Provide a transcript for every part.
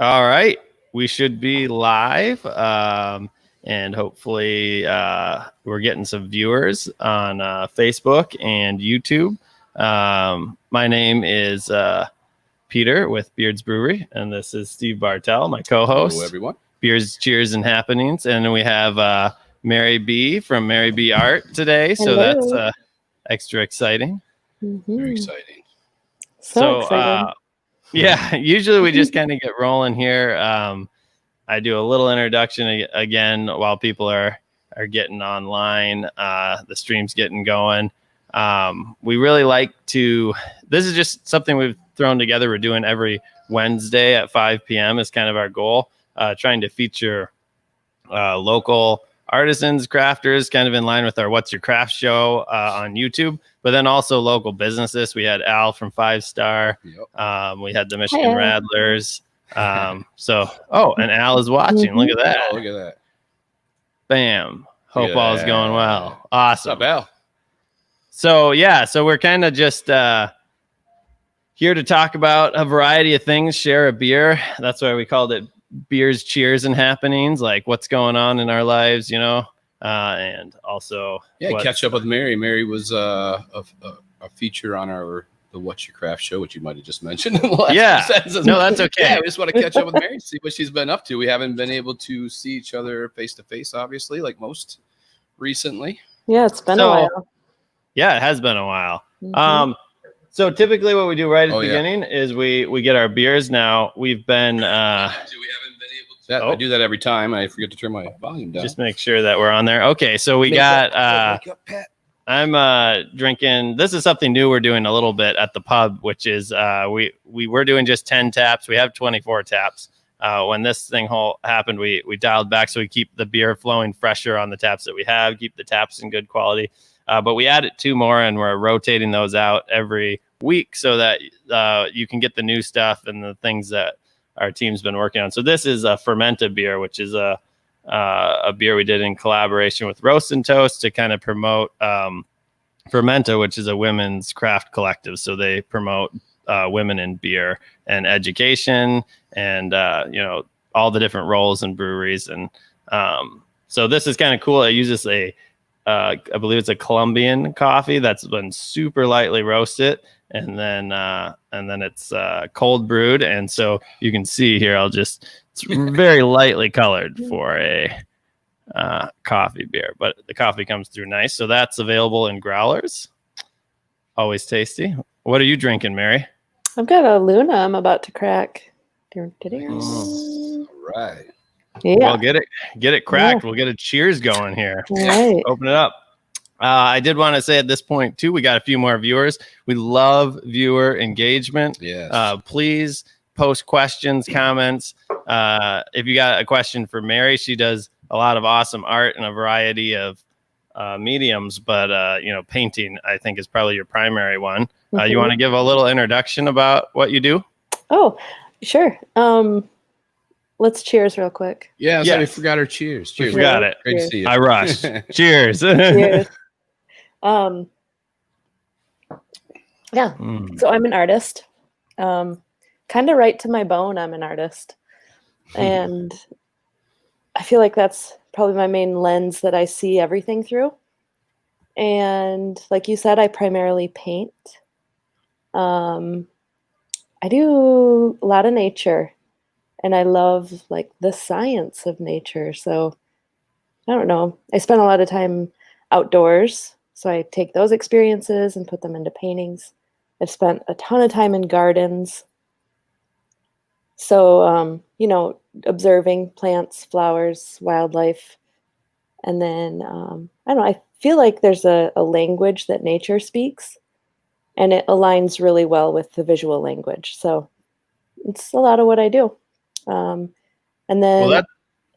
All right. We should be live. And hopefully we're getting some viewers on Facebook and YouTube. My name is Peter with Beard's Brewery, and this is Steve Bartell, my co-host. Hello, everyone. Beers, Cheers, and Happenings. And then we have Mary Bea from Mary Bea Art today. So Hello. that's extra exciting. Very exciting. So excited. Yeah, usually we just kind of get rolling here. I do a little introduction again while people are getting online. The stream's getting going. We really like to, this is just something we've thrown together. We're doing every Wednesday at 5 p.m. is kind of our goal, trying to feature local artisans, crafters, kind of in line with our What's Your Craft show on YouTube, but then also local businesses. We had Al from 5 Star. Yep. We had the Michigan Rattlers. And Al is watching. Look at that. Oh, look at that. Bam. Hope all's going well. Awesome. What's up, Al? So we're kind of just here to talk about a variety of things, share a beer. That's why we called it Beers, Cheers, and Happenings, like what's going on in our lives, and also catch up with Mary. Mary was a feature on the What's Your Craft show, which you might have just mentioned. No, that's okay. Yeah, we just want to catch up with Mary, see what she's been up to. We haven't been able to see each other face to face, obviously, like most recently. Yeah, it's been a while. Yeah, it has been a while. Mm-hmm. So typically what we do right at the beginning is we get our beers. Now we've been I do that every time. I forget to turn my volume down. Just make sure that we're on there. Okay, so we got I'm drinking, this is something new we're doing a little bit at the pub, which is we were doing just 10 taps. We have 24 taps. When this thing happened, we dialed back so we keep the beer flowing fresher on the taps that we have, keep the taps in good quality. But we added 2 more, and we're rotating those out every week so that you can get the new stuff and the things that our team's been working on. So this is a Fermented Beer, which is a beer we did in collaboration with Roast and Toast to kind of promote Fermenta, which is a women's craft collective. So they promote women in beer and education and, all the different roles in breweries. And so this is kind of cool. It uses I believe it's a Colombian coffee that's been super lightly roasted, and then it's cold brewed. And so you can see here, it's very lightly colored for a coffee beer, but the coffee comes through nice. So that's available in growlers. Always tasty. What are you drinking, Mary? I've got a Luna I'm about to crack. All right. Yeah. Well, get it cracked. Yeah. We'll get a cheers going here. Right. Open it up. I did want to say at this point too, we got a few more viewers. We love viewer engagement. Yes. Please post questions, comments. If you got a question for Mary, she does a lot of awesome art in a variety of mediums, but painting I think is probably your primary one. Mm-hmm. You want to give a little introduction about what you do? Oh, sure. Let's cheers real quick. Yeah, we forgot our cheers. Cheers. We forgot it. Great to see you. I rushed. Cheers. Cheers. Yeah. So I'm an artist. Kind of right to my bone, I'm an artist. And I feel like that's probably my main lens that I see everything through. And like you said, I primarily paint. I do a lot of nature. And I love like the science of nature. So I don't know. I spend a lot of time outdoors. So I take those experiences and put them into paintings. I've spent a ton of time in gardens. So, observing plants, flowers, wildlife. And then, I don't know, I feel like there's a language that nature speaks. And it aligns really well with the visual language. So it's a lot of what I do. And then,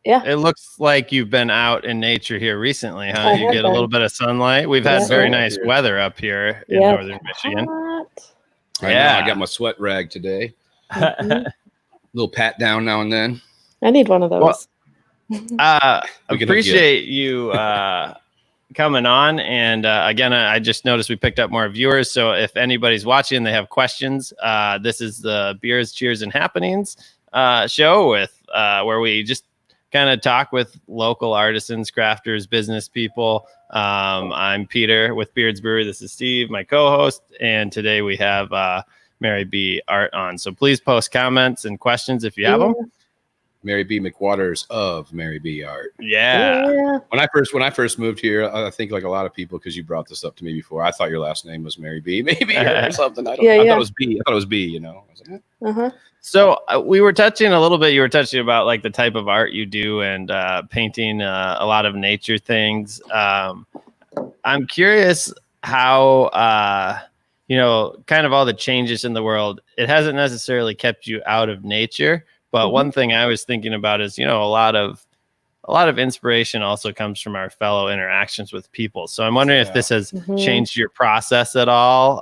it looks like you've been out in nature here recently, huh? You get a little bit of sunlight. We've had very nice weather up here in northern Michigan. I got my sweat rag today. Little pat down now and then. I need one of those. Well, appreciate you coming on. And again, I just noticed we picked up more viewers. So if anybody's watching, they have questions. This is the Beers, Cheers, and Happenings. show with where we just kind of talk with local artisans, crafters, business people. I'm Peter with Beard's Brewery. This is Steve, my co-host, and today we have Mary Bea Art on. So please post comments and questions if you have them. Mary Bea McWaters of Mary Bea Art. Yeah. When I first moved here, I think like a lot of people, because you brought this up to me before, I thought your last name was Mary Bea, maybe or something. I thought it was B. I thought it was B. You know. I was like, So we were touching a little bit. You were touching about like the type of art you do and painting a lot of nature things. I'm curious how kind of all the changes in the world. It hasn't necessarily kept you out of nature. But one thing I was thinking about is, a lot of inspiration also comes from our fellow interactions with people. So I'm wondering if this has changed your process at all,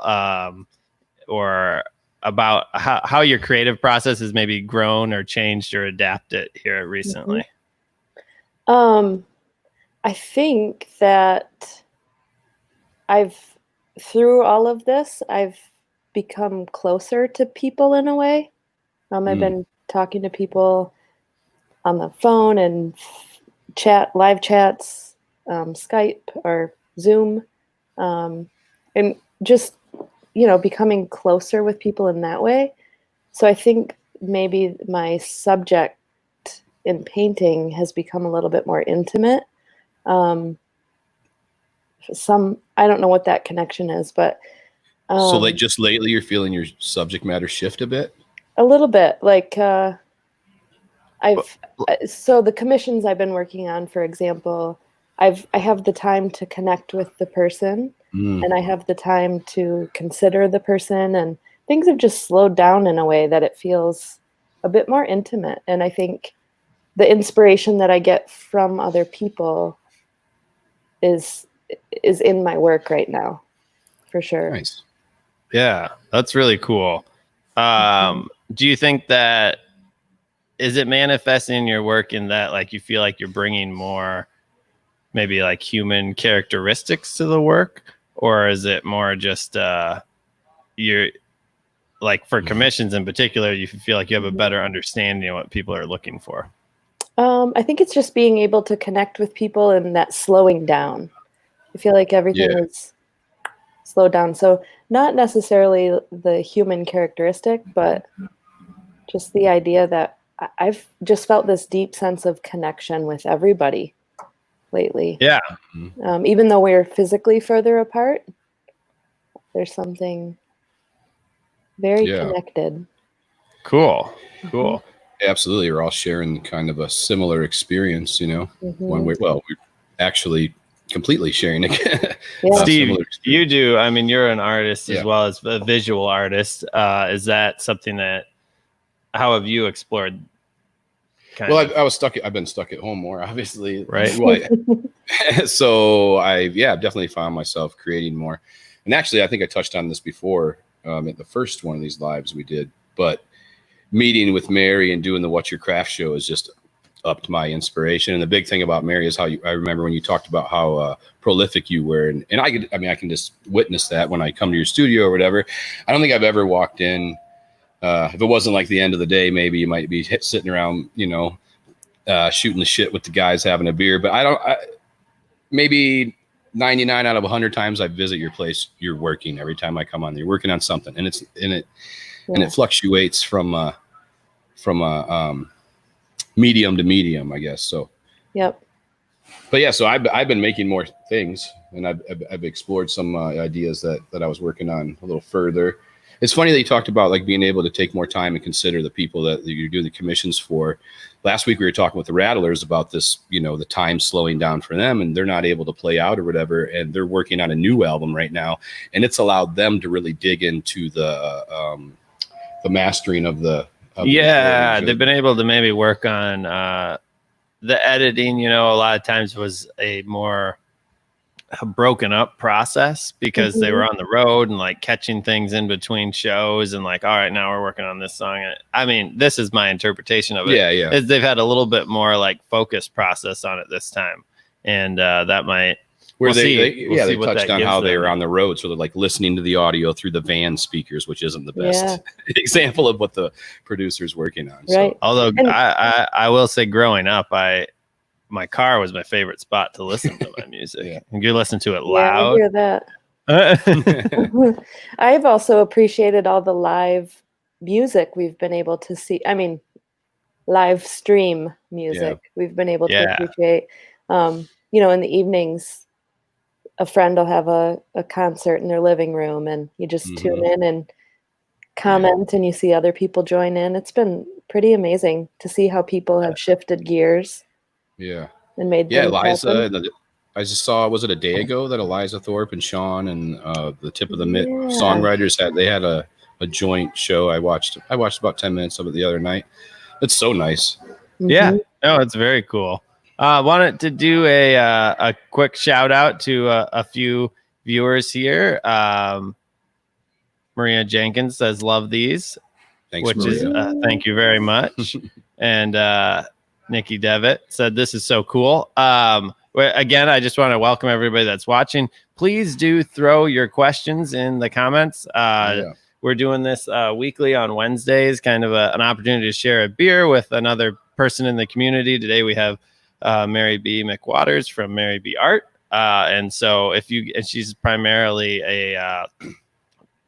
or about how your creative process has maybe grown or changed or adapted here recently. I think that through all of this, I've become closer to people in a way. I've been talking to people on the phone and live chats, Skype or Zoom, and just, becoming closer with people in that way. So I think maybe my subject in painting has become a little bit more intimate. I don't know what that connection is, but so like just lately you're feeling your subject matter shift a bit? A little bit, like so the commissions I've been working on, for example, I have the time to connect with the person, and I have the time to consider the person, and things have just slowed down in a way that it feels a bit more intimate. And I think the inspiration that I get from other people is in my work right now, for sure. Nice. Yeah, that's really cool. Do you think that is it manifesting in your work in that like you feel like you're bringing more maybe like human characteristics to the work, or is it more just you're like for commissions in particular, you feel like you have a better understanding of what people are looking for? I think it's just being able to connect with people and that slowing down. I feel like everything is slowed down. So not necessarily the human characteristic, but just the idea that I've just felt this deep sense of connection with everybody lately. Yeah. Even though we're physically further apart, there's something very connected. Cool. Absolutely. We're all sharing kind of a similar experience, one way. Well, we're actually completely sharing it. Steve, you do. I mean, you're an artist as well as a visual artist. Is that something that, how have you explored? I've been stuck at home more, obviously. Right. So I've definitely found myself creating more. And actually, I think I touched on this before at the first one of these lives we did, but meeting with Mary and doing the What's Your Craft show is just upped my inspiration. And the big thing about Mary is I remember when you talked about how prolific you were. And I can just witness that when I come to your studio or whatever. I don't think I've ever walked in. If it wasn't like the end of the day, maybe you might be sitting around, shooting the shit with the guys having a beer. But maybe 99 out of 100 times I visit your place, you're working. Every time I come on, you're working on something, and it fluctuates from medium to medium, I guess. So. Yep. But so I've been making more things, and I've explored some ideas that I was working on a little further. It's funny that you talked about like being able to take more time and consider the people that you're doing the commissions for. Last week we were talking with the Rattlers about this, the time slowing down for them, and they're not able to play out or whatever. And they're working on a new album right now, and it's allowed them to really dig into the mastering of the. They've been able to maybe work on the editing. A lot of times was a more broken up process because they were on the road and like catching things in between shows and like, all right, now we're working on this song. I mean, this is my interpretation of it. Is they've had a little bit more like focused process on it this time, and that might Where We'll they see what touched that on gives how they them. were on the road, so they're like listening to the audio through the van speakers, which isn't the best example of what the producer's working on. Right. So. Although I will say, growing up, my car was my favorite spot to listen to my music. Yeah. And you listen to it Yeah, I loud. hear that. I've also appreciated all the live music we've been able to see. I mean, live stream music we've been able to appreciate. In the evenings, a friend will have a concert in their living room, and you just tune in and comment, and you see other people join in. It's been pretty amazing to see how people have shifted gears. Yeah. And made Eliza. I just saw, was it a day ago that Eliza Thorpe and Sean and the Tip of the Mitt songwriters had a joint show. I watched about 10 minutes of it the other night. It's so nice. Yeah. No, it's very cool. Wanted to do a quick shout out to a few viewers here. Maria Jenkins says, love these. Thanks, which Maria. is thank you very much. And Nikki Devitt said, this is so cool. Again, I just want to welcome everybody that's watching. Please do throw your questions in the comments. We're doing this weekly on Wednesdays, kind of an opportunity to share a beer with another person in the community. Today we have Mary Bea McWaters from Mary Bea Art. And so she's primarily a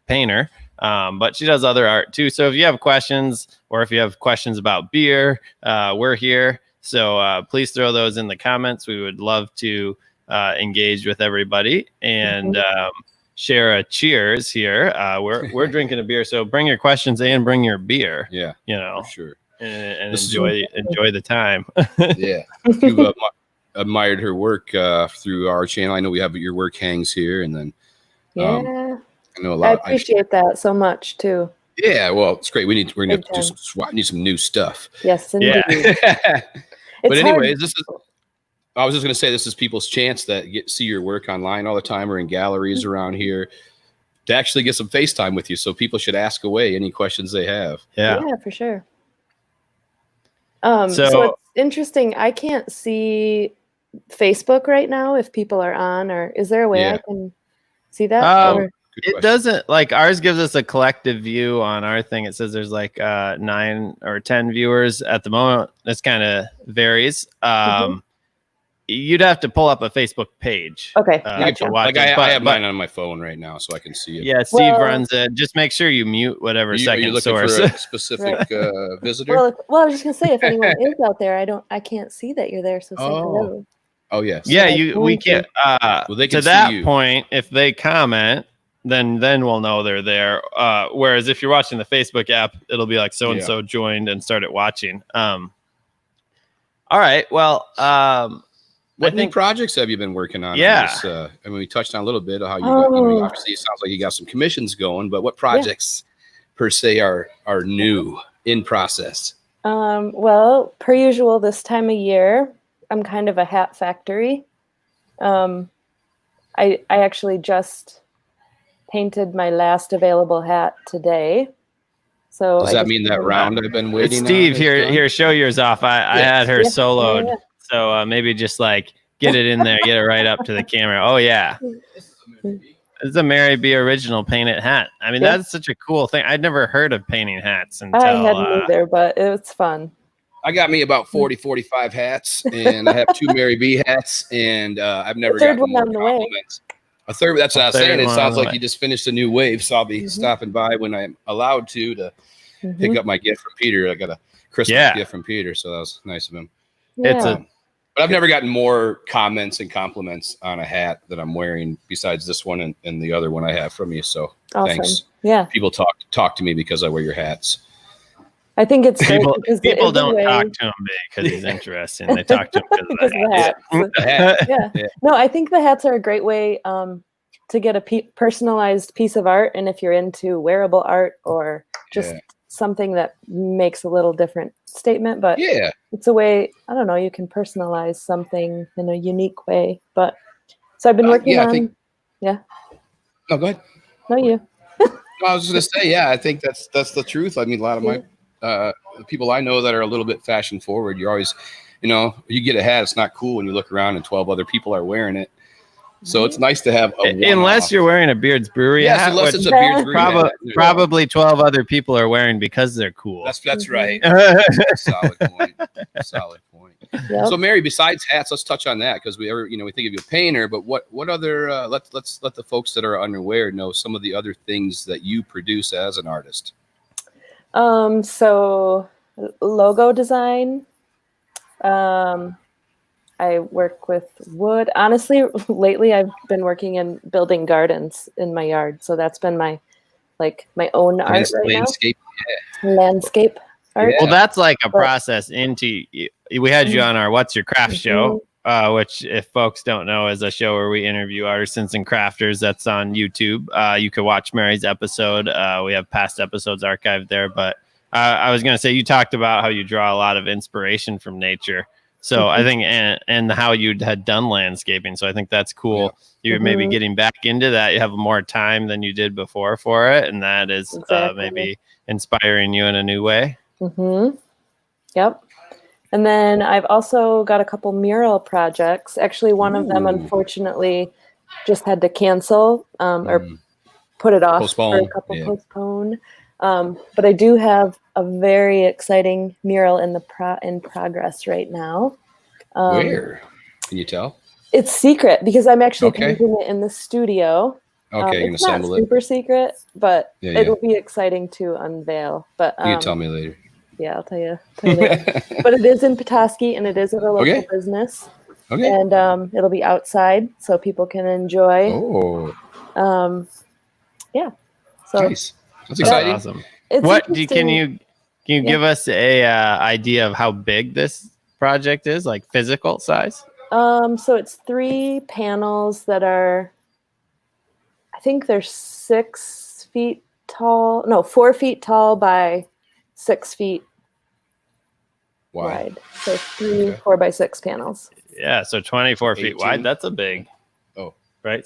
painter, but she does other art too. So if you have questions, or if you have questions about beer, we're here. So please throw those in the comments. We would love to engage with everybody and share a cheers here. We're drinking a beer, so bring your questions and bring your beer. Yeah, for sure. And enjoy the time. Yeah, you've admired her work through our channel. I know we have your work hangs here, and then I know a lot. I appreciate that so much too. Yeah, well, it's great. We're gonna just need some new stuff. Yes, indeed. Yeah. But anyways, I was just gonna say, this is people's chance that see your work online all the time or in galleries around here to actually get some FaceTime with you. So people should ask away any questions they have. Yeah, for sure. So it's interesting. I can't see Facebook right now if people are on, or is there a way I can see that? It doesn't, like, ours gives us a collective view on our thing. It says there's like 9 or 10 viewers at the moment. This kind of varies. You'd have to pull up a Facebook page. Okay. To watch I have mine on my phone right now, so I can see it. Yeah, Steve runs it. Just make sure you mute whatever second are you looking source. for a specific visitor? Well, I was just gonna say, if anyone is out there, I can't see that you're there. So say hello. Oh yes. Yeah, we can't. They can to that point, if they comment, then we'll know they're there. Whereas if you're watching the Facebook app, it'll be like so and so joined and started watching. All right. Well, what new projects have you been working on? Yeah. I mean, we touched on a little bit of how you got, obviously it sounds like you got some commissions going, but what projects per se are new in process? Well, per usual, this time of year, I'm kind of a hat factory. I actually just painted my last available hat today. So does that mean that round I've been waiting on? Steve, here, show yours off. I had her soloed. Yeah. So maybe just like get it in there, get it right up to the camera. Oh yeah. It's a Mary Bea original painted hat. I mean, that's such a cool thing. I'd never heard of painting hats until I hadn't either, but it was fun. I got me about 40-45 hats, and I have 2 Mary Bea hats, and I've never gotten more compliments. A third, that's what I was saying. It sounds like you just finished a new wave, so I'll be stopping by when I'm allowed to pick up my gift from Peter. I got a Christmas gift from Peter, so that was nice of him. Yeah. But I've never gotten more comments and compliments on a hat that I'm wearing besides this one and the other one I have from you. So thanks. Yeah. People talk to me because I wear your hats. I think it's people don't talk to him because he's interesting. They talk to him because of the hat. Yeah. No, I think the hats are a great way to get a personalized piece of art. And if you're into wearable art or just something that makes a little different statement, but it's a way, I don't know, you can personalize something in a unique way. But so I've been working on. No, go ahead. No, you. I was just gonna say, I think that's the truth. I mean, a lot of my people I know that are a little bit fashion forward, you're always, you get a hat, it's not cool when you look around and 12 other people are wearing it. So it's nice to have a unless you're wearing a Beard's Brewery yes, hat, unless it's a Beard's Brewery hat. Probably 12 other people are wearing because they're cool. That's right. Solid point. Yep. So Mary, besides hats, let's touch on that because we think of you a painter, but what other let's let the folks that are unaware know some of the other things that you produce as an artist. So logo design. I work with wood. Honestly, lately I've been working in building gardens in my yard. So that's been my own art right landscape. now. Landscape art. Well, that's like a process into. We had you on our What's Your Craft show, which, if folks don't know, is a show where we interview artisans and crafters. That's on YouTube. You could watch Mary's episode. We have past episodes archived there. But I was going to say, you talked about how you draw a lot of inspiration from nature. So I think, and how you had done landscaping. So I think that's cool. Yeah. You're maybe getting back into that. You have more time than you did before for it. And that is maybe inspiring you in a new way. Mm-hmm. Yep. And then I've also got a couple mural projects. Actually, one of them, unfortunately, just had to cancel or put it off for a couple postpone. But I do have a very exciting mural in progress right now. Where? Can you tell? It's secret because I'm actually painting it in the studio. Okay, it's not super secret, but it'll be exciting to unveil. But you can tell me later. Yeah, I'll tell you. But it is in Petoskey, and it is at a local business. Okay. And it'll be outside, so people can enjoy. Oh. Yeah. So nice. That's exciting. Awesome. Can you give us a idea of how big this project is, like physical size? So it's 3 panels that are, I think they're 6 feet tall. No, 4 feet tall by 6 feet wide. So 3 4x6 panels. Yeah, so 24 feet wide. That's a big. Oh, right.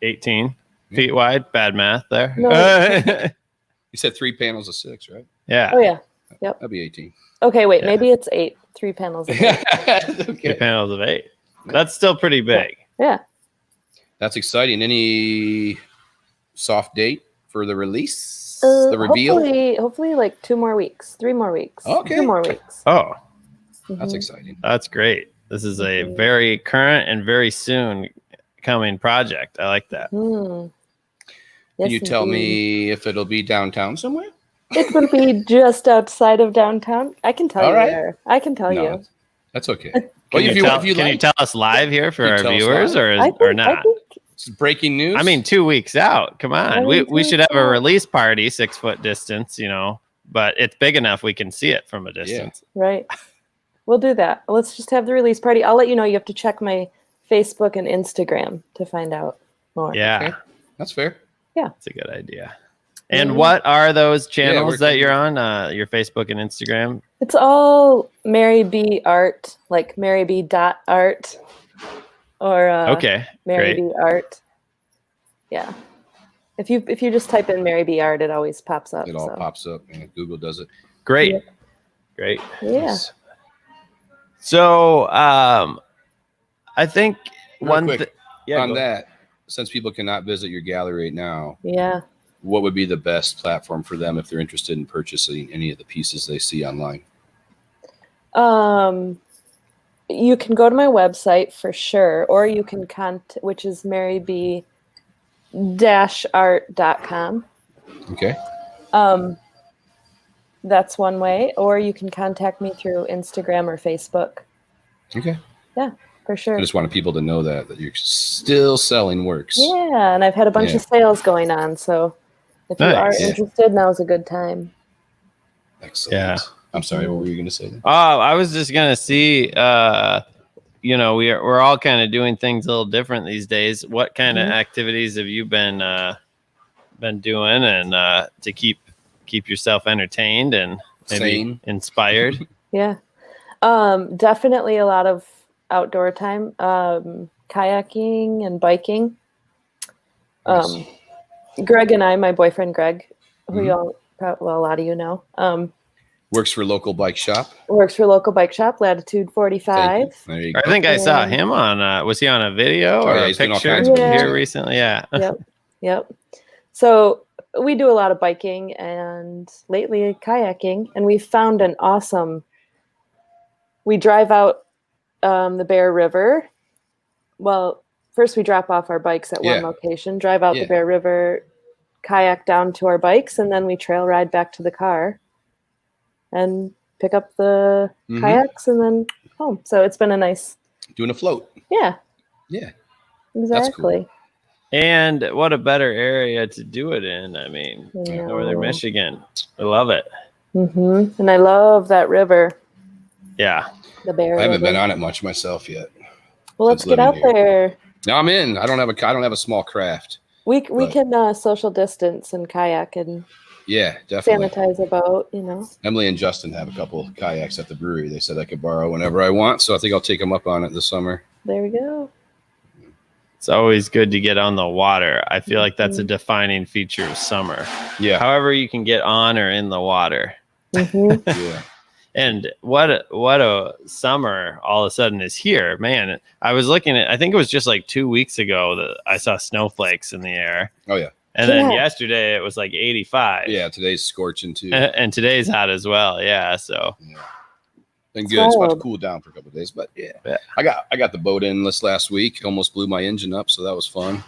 18 feet wide. Bad math there. No. You said 3 panels of 6, right? Yeah. Oh yeah. Yep. That'd be 18. Okay, wait. Maybe it's 8. 3 panels of 8. 3 panels of 8. That's still pretty big. Yeah. That's exciting. Any soft date for the release? The reveal? Hopefully like 2 more weeks. 3 more weeks. Okay. 2 more weeks. Oh. That's exciting. That's great. This is a very current and very soon coming project. I like that. Can you tell me if it'll be downtown somewhere? It will be just outside of downtown. I can tell you where. I can tell you. That's okay. Can you tell us live here for our viewers or not? It's breaking news. I mean, 2 weeks out. Come on. We should have a release party 6 foot distance, but it's big enough we can see it from a distance. Yeah. Right. We'll do that. Let's just have the release party. I'll let you know. You have to check my Facebook and Instagram to find out more. Yeah. Okay. That's fair. Yeah. That's a good idea. And what are those channels that you're on? Your Facebook and Instagram? It's all Mary Bea art, like Mary Bea .art or Mary Bea art. Yeah. If you just type in Mary Bea art, it always pops up. It all pops up, and Google does it. Great. Yeah. Great. Yeah. So I think on that, since people cannot visit your gallery right now, what would be the best platform for them if they're interested in purchasing any of the pieces they see online? You can go to my website for sure, or you can which is marybea-art.com. Okay. That's one way, or you can contact me through Instagram or Facebook. Okay. Yeah, for sure. I just wanted people to know that you're still selling works. Yeah, and I've had a bunch of sales going on, so if you are interested, now's a good time. Excellent. Yeah. I'm sorry, what were you going to say then? I was just going to see, we're all kind of doing things a little different these days. What kind of activities have you been doing and to keep yourself entertained and maybe inspired? Yeah. Definitely a lot of outdoor time, kayaking and biking. Nice. Greg and I, my boyfriend Greg, who a lot of you know, Works for local bike shop. Works for local bike shop, Latitude 45. There you go. I think I saw him on. Was he on a video or yeah, a he's been all picture kinds of videos, here yeah. recently? Yeah. Yep. So we do a lot of biking and lately kayaking, and we found an awesome. We drive out the Bear River. Well, first we drop off our bikes at one location, drive out the Bear River, kayak down to our bikes, and then we trail ride back to the car and pick up the kayaks and then home. So it's been a nice doing a float. Yeah. That's Exactly. cool. And what a better area to do it in. I mean, Northern Michigan. I love it. And I love that river. Yeah. The Bear I haven't River. been on it much myself yet. Well, let's get out there. No, I'm in. I don't have a small craft. We can social distance and kayak and definitely sanitize a boat, Emily and Justin have a couple kayaks at the brewery. They said I could borrow whenever I want, so I think I'll take them up on it this summer. There we go. It's always good to get on the water. I feel like that's a defining feature of summer. Yeah. However you can get on or in the water. Yeah. And what a summer all of a sudden is here, man. I was looking at, I think it was just like 2 weeks ago that I saw snowflakes in the air. Oh yeah. And then yesterday it was like 85. Yeah, today's scorching too. And today's hot as well. Yeah. So been good. It's about to cool down for a couple of days, but I got the boat in this last week. Almost blew my engine up, so that was fun.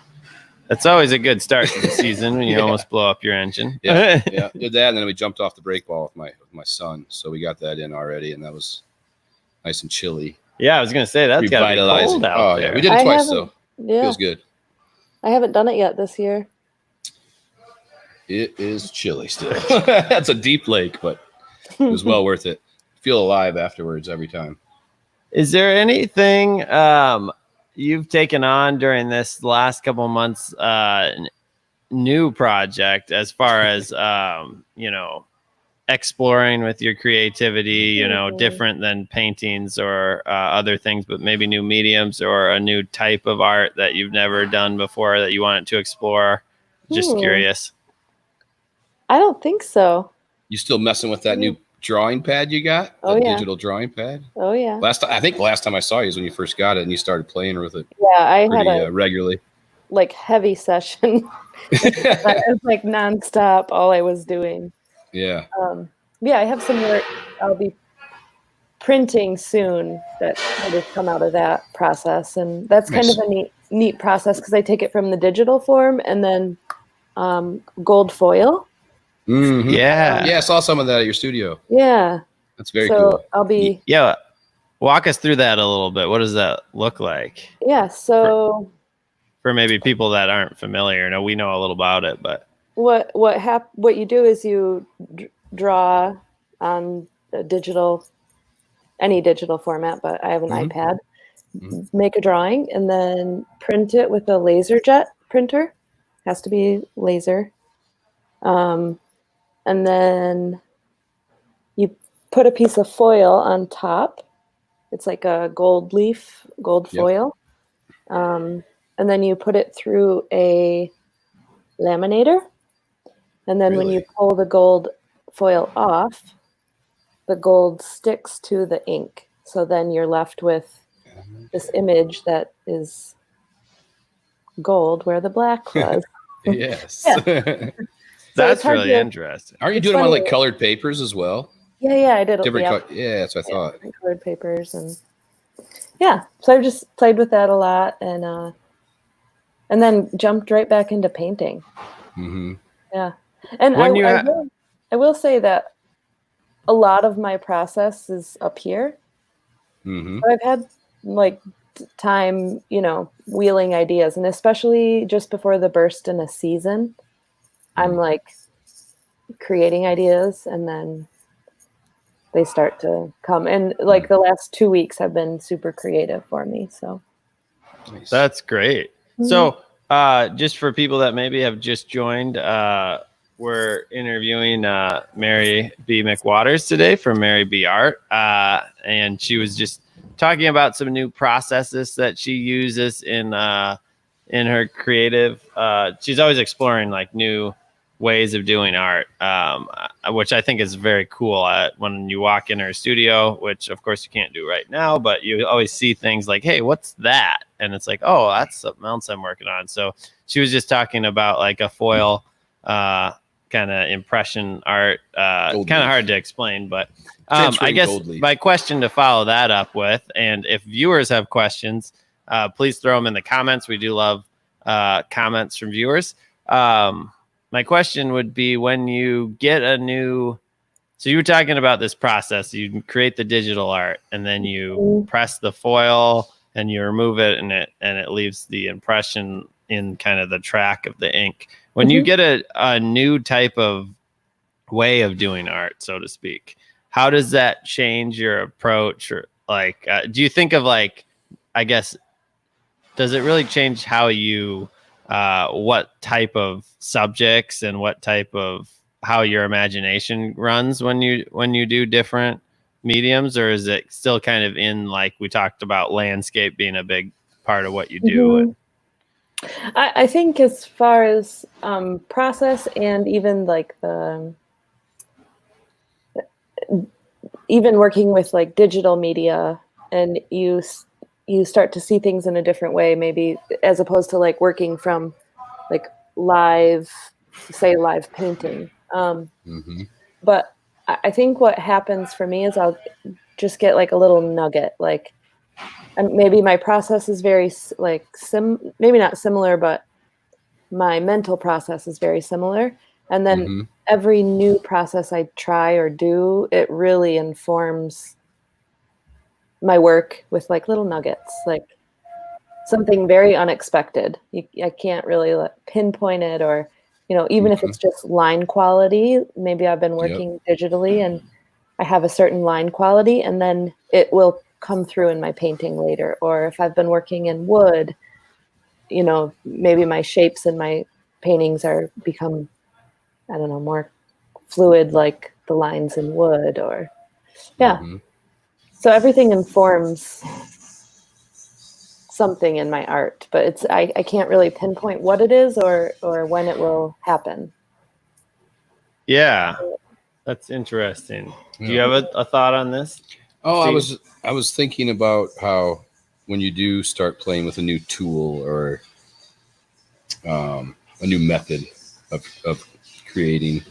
That's always a good start to the season when you almost blow up your engine. Did that, and then we jumped off the brake ball with my son, so we got that in already, and that was nice and chilly. Yeah, I was gonna say that's got to be cold out there. We did it twice though. Yeah, feels good. I haven't done it yet this year. It is chilly still. That's a deep lake, but it was well worth it. Feel alive afterwards every time. Is there anything you've taken on during this last couple of months new project as far as exploring with your creativity, different than paintings or other things, but maybe new mediums or a new type of art that you've never done before that you wanted to explore? Just curious. I don't think so. You still messing with that new drawing pad you got? Digital drawing pad? Oh yeah. I think the last time I saw you is when you first got it and you started playing with it. Yeah, I had a regularly. Like heavy session. It was like nonstop, all I was doing. Yeah. I have some work I'll be printing soon that has come out of that process, and that's kind of a neat process because I take it from the digital form and then gold foil. Mm-hmm. I saw some of that at your studio. Yeah, that's very cool. I'll be walk us through that a little bit. What does that look like? Yeah, so for maybe people that aren't familiar, we know a little about it, but what you do is you draw on any digital format, but I have an iPad. Make a drawing and then print it with a laser jet printer. Has to be laser. And then you put a piece of foil on top. It's like a gold foil. And then you put it through a laminator. And then when you pull the gold foil off, the gold sticks to the ink. So then you're left with this image that is gold where the black was. Yes. That's really interesting. Are you doing them on like colored papers as well? Yeah, I did. Different that's what I thought. Different colored papers and so I've just played with that a lot and then jumped right back into painting. Yeah, and I will say that a lot of my process is up here. I've had like time, wheeling ideas, and especially just before the burst in a season, I'm like creating ideas and then they start to come. And like the last 2 weeks have been super creative for me. So that's great. So just for people that maybe have just joined, we're interviewing Mary Bea McWaters today from Mary Bea Art. And she was just talking about some new processes that she uses in her creative. She's always exploring like new ways of doing art, which I think is very cool. When you walk in her studio, which of course you can't do right now, but you always see things like, hey, what's that? And it's like, oh, that's something else I'm working on. So she was just talking about like a foil kind of impression art, kind of hard to explain, but I guess my question to follow that up with, and if viewers have questions, please throw them in the comments. We do love comments from viewers. My question would be, when you get a new, so you were talking about this process, you create the digital art and then you press the foil and you remove it and it leaves the impression in kind of the track of the ink. When you get a new type of way of doing art, so to speak, how does that change your approach? Or like, do you think of like, I guess, does it really change how you, what type of subjects and what type of, how your imagination runs when you do different mediums? Or is it still kind of in, like we talked about, landscape being a big part of what you do? I think as far as process, and even like even working with like digital media, and you start to see things in a different way, maybe, as opposed to like working from like live painting. But I think what happens for me is I'll just get like a little nugget, like, and maybe my process is very like maybe not similar, but my mental process is very similar. And then every new process I try or do, it really informs my work with like little nuggets, like something very unexpected. I can't really pinpoint it, or, you know, even if it's just line quality, maybe I've been working digitally and I have a certain line quality, and then it will come through in my painting later. Or if I've been working in wood, you know, maybe my shapes in my paintings become, I don't know, more fluid, like the lines in wood, or so everything informs something in my art, but it's I can't really pinpoint what it is or when it will happen. Yeah, that's interesting. Do you have a thought on this? Oh, Steve? I was thinking about how when you do start playing with a new tool or a new method of creating,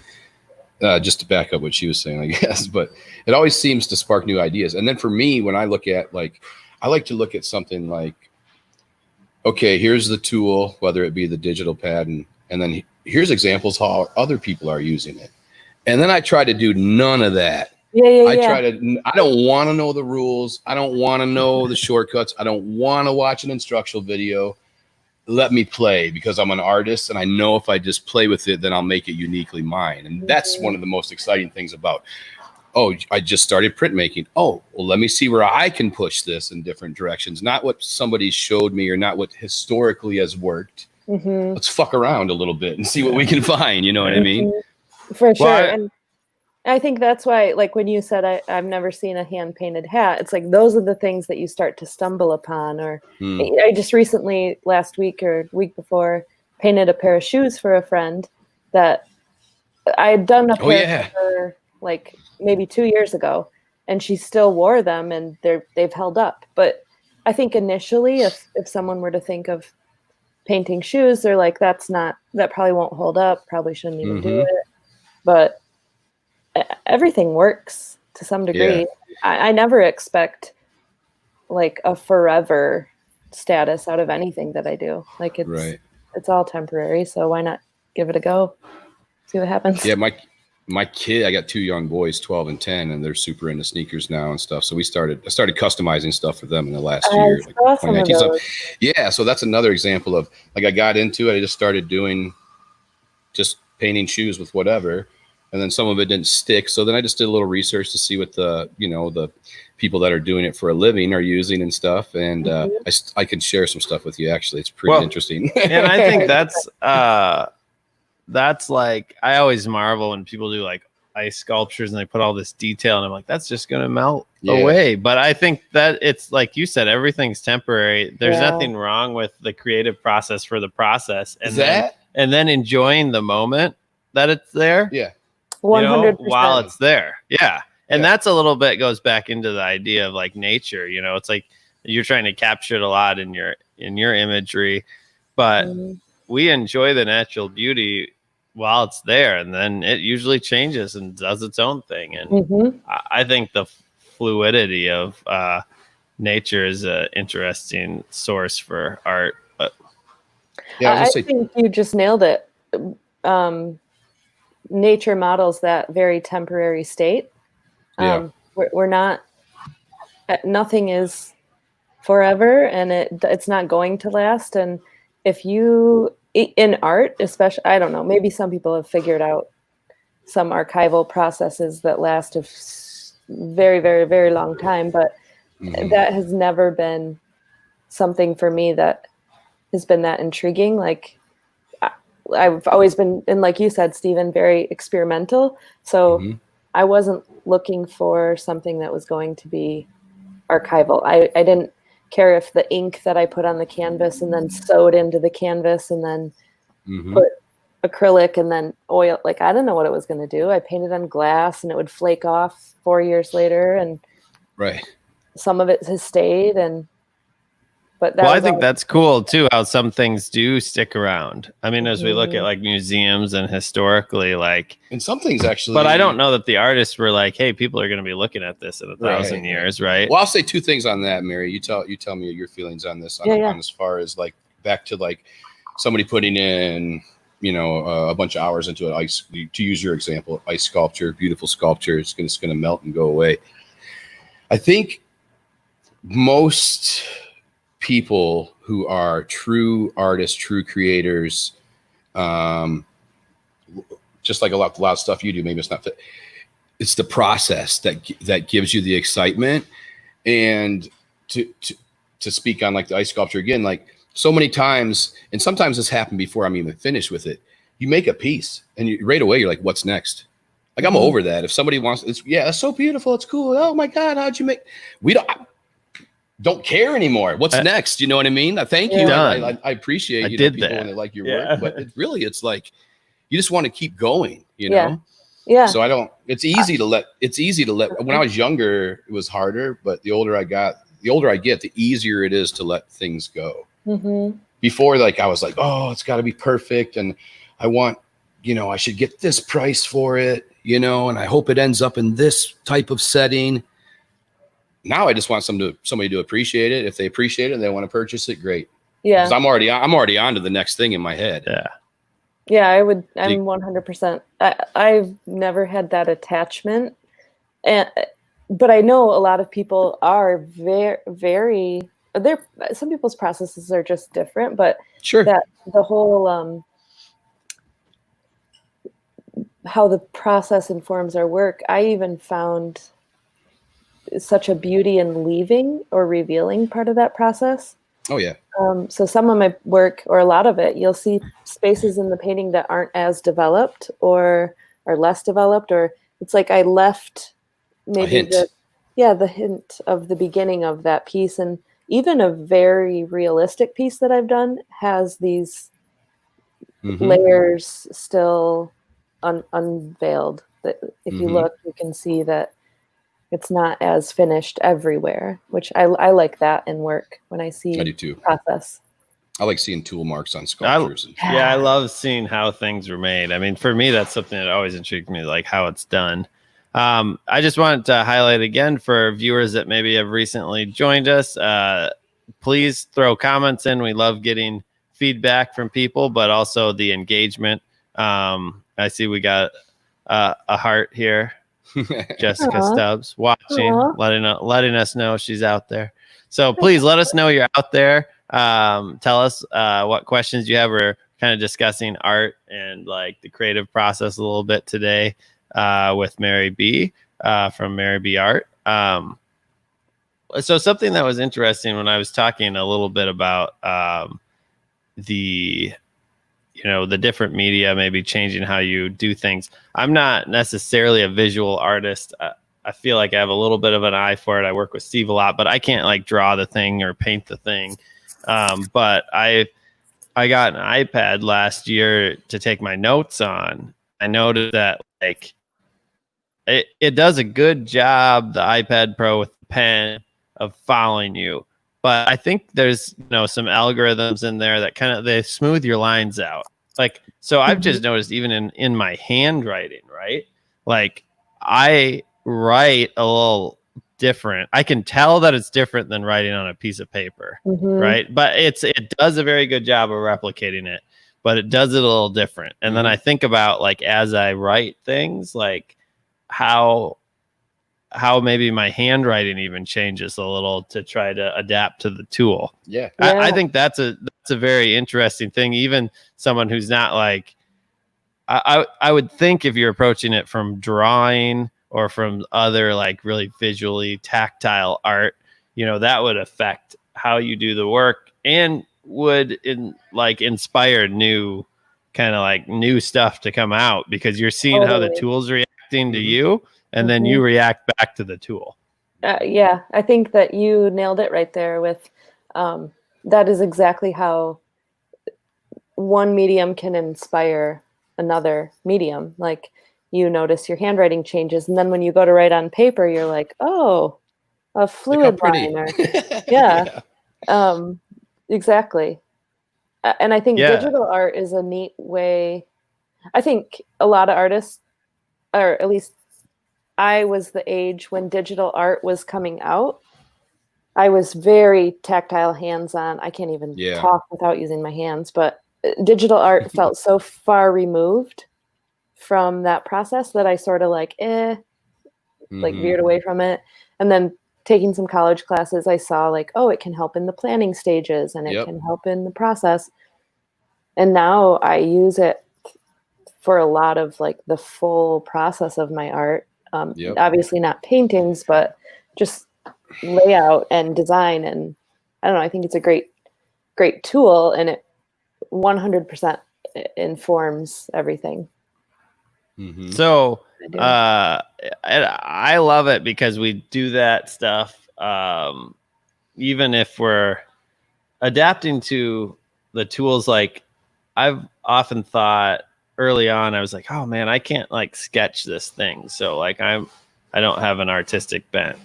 just to back up what she was saying, I guess, but it always seems to spark new ideas. And then for me, when I look at, like, I like to look at something like, okay, here's the tool, whether it be the digital pad, and then here's examples how other people are using it. And then I try to do none of that. I don't want to know the rules. I don't want to know the shortcuts. I don't want to watch an instructional video. Let me play, because I'm an artist and I know if I just play with it, then I'll make it uniquely mine. And that's one of the most exciting things about, oh, I just started printmaking. Oh, well, let me see where I can push this in different directions. Not what somebody showed me or not what historically has worked. Let's fuck around a little bit and see what we can find. You know what I mean? For sure. And I think that's why, like when you said, I've never seen a hand-painted hat, it's like those are the things that you start to stumble upon. Or I just recently, last week or week before, painted a pair of shoes for a friend that I had done a pair for like maybe 2 years ago, and she still wore them, and they've held up. But I think initially, if someone were to think of painting shoes, they're like, that probably won't hold up, probably shouldn't even do it. But everything works to some degree. I never expect like a forever status out of anything that I do. Like it's all temporary, so why not give it a go, see what happens. My kid, I got 2 young boys, 12 and 10, and they're super into sneakers now and stuff. So I started customizing stuff for them in the last year, like 2019. So so that's another example of, like, I got into it. I just started just painting shoes with whatever. And then some of it didn't stick. So then I just did a little research to see what the people that are doing it for a living are using and stuff. And I can share some stuff with you. Actually, it's pretty interesting. And I think that's like, I always marvel when people do like ice sculptures and they put all this detail, and I'm like, that's just going to melt away. But I think that it's like you said, everything's temporary. There's nothing wrong with the creative process for the process. And then enjoying the moment that it's there. Yeah. 100%. While it's there. Yeah. And that's a little bit goes back into the idea of like nature, it's like you're trying to capture it a lot in your imagery, but we enjoy the natural beauty while it's there, and then it usually changes and does its own thing. And I think the fluidity of nature is an interesting source for art. But I think you just nailed it. Nature models that very temporary state. We're not, nothing is forever, and it's not going to last. And if you, in art especially, I don't know, maybe some people have figured out some archival processes that last a very, very, very long time, but that has never been something for me that has been that intriguing. Like, I've always been, and like you said, Stephen, very experimental. So I wasn't looking for something that was going to be archival. I didn't care if the ink that I put on the canvas and then sewed into the canvas and then put acrylic and then oil. Like, I didn't know what it was going to do. I painted on glass and it would flake off 4 years later, and some of it has stayed. And but I think that's cool too, how some things do stick around. I mean, as we look at like museums and historically, like, and some things actually, but I don't know that the artists were like, hey, people are going to be looking at this in 1,000 years, right? Well, I'll say two things on that, Mary. You tell me your feelings on this, on as far as like back to like somebody putting in, a bunch of hours into an ice, to use your example, ice sculpture, beautiful sculpture, it's going to melt and go away. I think most people who are true artists, true creators, just like a lot of stuff you do, maybe it's not fit. It's the process that gives you the excitement. And to speak on like the ice sculpture again, like so many times, and sometimes this happened before I'm even finished with it, you make a piece and right away you're like, what's next? Like, I'm over that. If somebody wants, that's so beautiful, it's cool. Oh my God, how'd you make? We don't care anymore. What's next? You know what I mean? Thank you. I appreciate people when they like your work, but it's like you just want to keep going, know? Yeah. So it's easy to let, when I was younger, it was harder, but the older I get, the easier it is to let things go. Before, like, I was like, oh, it's got to be perfect. And I want, I should get this price for it, and I hope it ends up in this type of setting. Now I just want somebody to appreciate it. If they appreciate it and they want to purchase it, great. Yeah. 'Cause I'm already on to the next thing in my head. Yeah. Yeah, I'm 100%. I've never had that attachment, but I know a lot of people are very, very. Some people's processes are just different, but that the whole how the process informs our work. I even found such a beauty in leaving or revealing part of that process. Oh yeah. So some of my work, or a lot of it, you'll see spaces in the painting that aren't as developed or are less developed, or it's like I left maybe the hint of the beginning of that piece. And even a very realistic piece that I've done has these layers still unveiled. That if you look, you can see that it's not as finished everywhere, which I like that in work when I see. I do too. Process. I like seeing tool marks on sculptures. I love seeing how things were made. I mean, for me, that's something that always intrigued me, like how it's done. I just wanted to highlight again for viewers that maybe have recently joined us. Please throw comments in. We love getting feedback from people, but also the engagement. I see we got a heart here. Jessica Stubbs watching, letting us know she's out there. So please let us know you're out there. Tell us what questions you have. We're kind of discussing art and like the creative process a little bit today with Mary Bea from Mary Bea Art. So something that was interesting when I was talking a little bit about the different media, maybe changing how you do things. I'm not necessarily a visual artist. I feel like I have a little bit of an eye for it. I work with Steve a lot, but I can't like draw the thing or paint the thing. But I got an iPad last year to take my notes on. I noticed that like it does a good job, the iPad Pro with the pen, of following you. But I think there's some algorithms in there that kind of they smooth your lines out. Like, so I've just noticed even in my handwriting, right? Like I write a little different. I can tell that it's different than writing on a piece of paper, right? But it does a very good job of replicating it, but it does it a little different. And then I think about like as I write things, like how maybe my handwriting even changes a little to try to adapt to the tool. Yeah. I think that's a very interesting thing. Even someone who's not like, I would think if you're approaching it from drawing or from other like really visually tactile art, that would affect how you do the work and would inspire new kind of like new stuff to come out because you're seeing how the tool's reacting to you. And then you react back to the tool. Yeah, I think that you nailed it right there with that is exactly how one medium can inspire another medium. Like you notice your handwriting changes. And then when you go to write on paper, you're like, oh, a fluid liner. Yeah, exactly. And I think digital art is a neat way. I think a lot of artists, or at least I was the age when digital art was coming out. I was very tactile, hands-on. I can't even talk without using my hands, but digital art felt so far removed from that process that I sort of like veered away from it. And then taking some college classes, I saw like, oh, it can help in the planning stages and it can help in the process. And now I use it for a lot of like the full process of my art. Obviously not paintings, but just layout and design. And I don't know, I think it's a great tool and it 100% informs everything. So I love it because we do that stuff. Even if we're adapting to the tools, like I've often thought early on, I was like, oh man, I can't like sketch this thing. So like I don't have an artistic bent,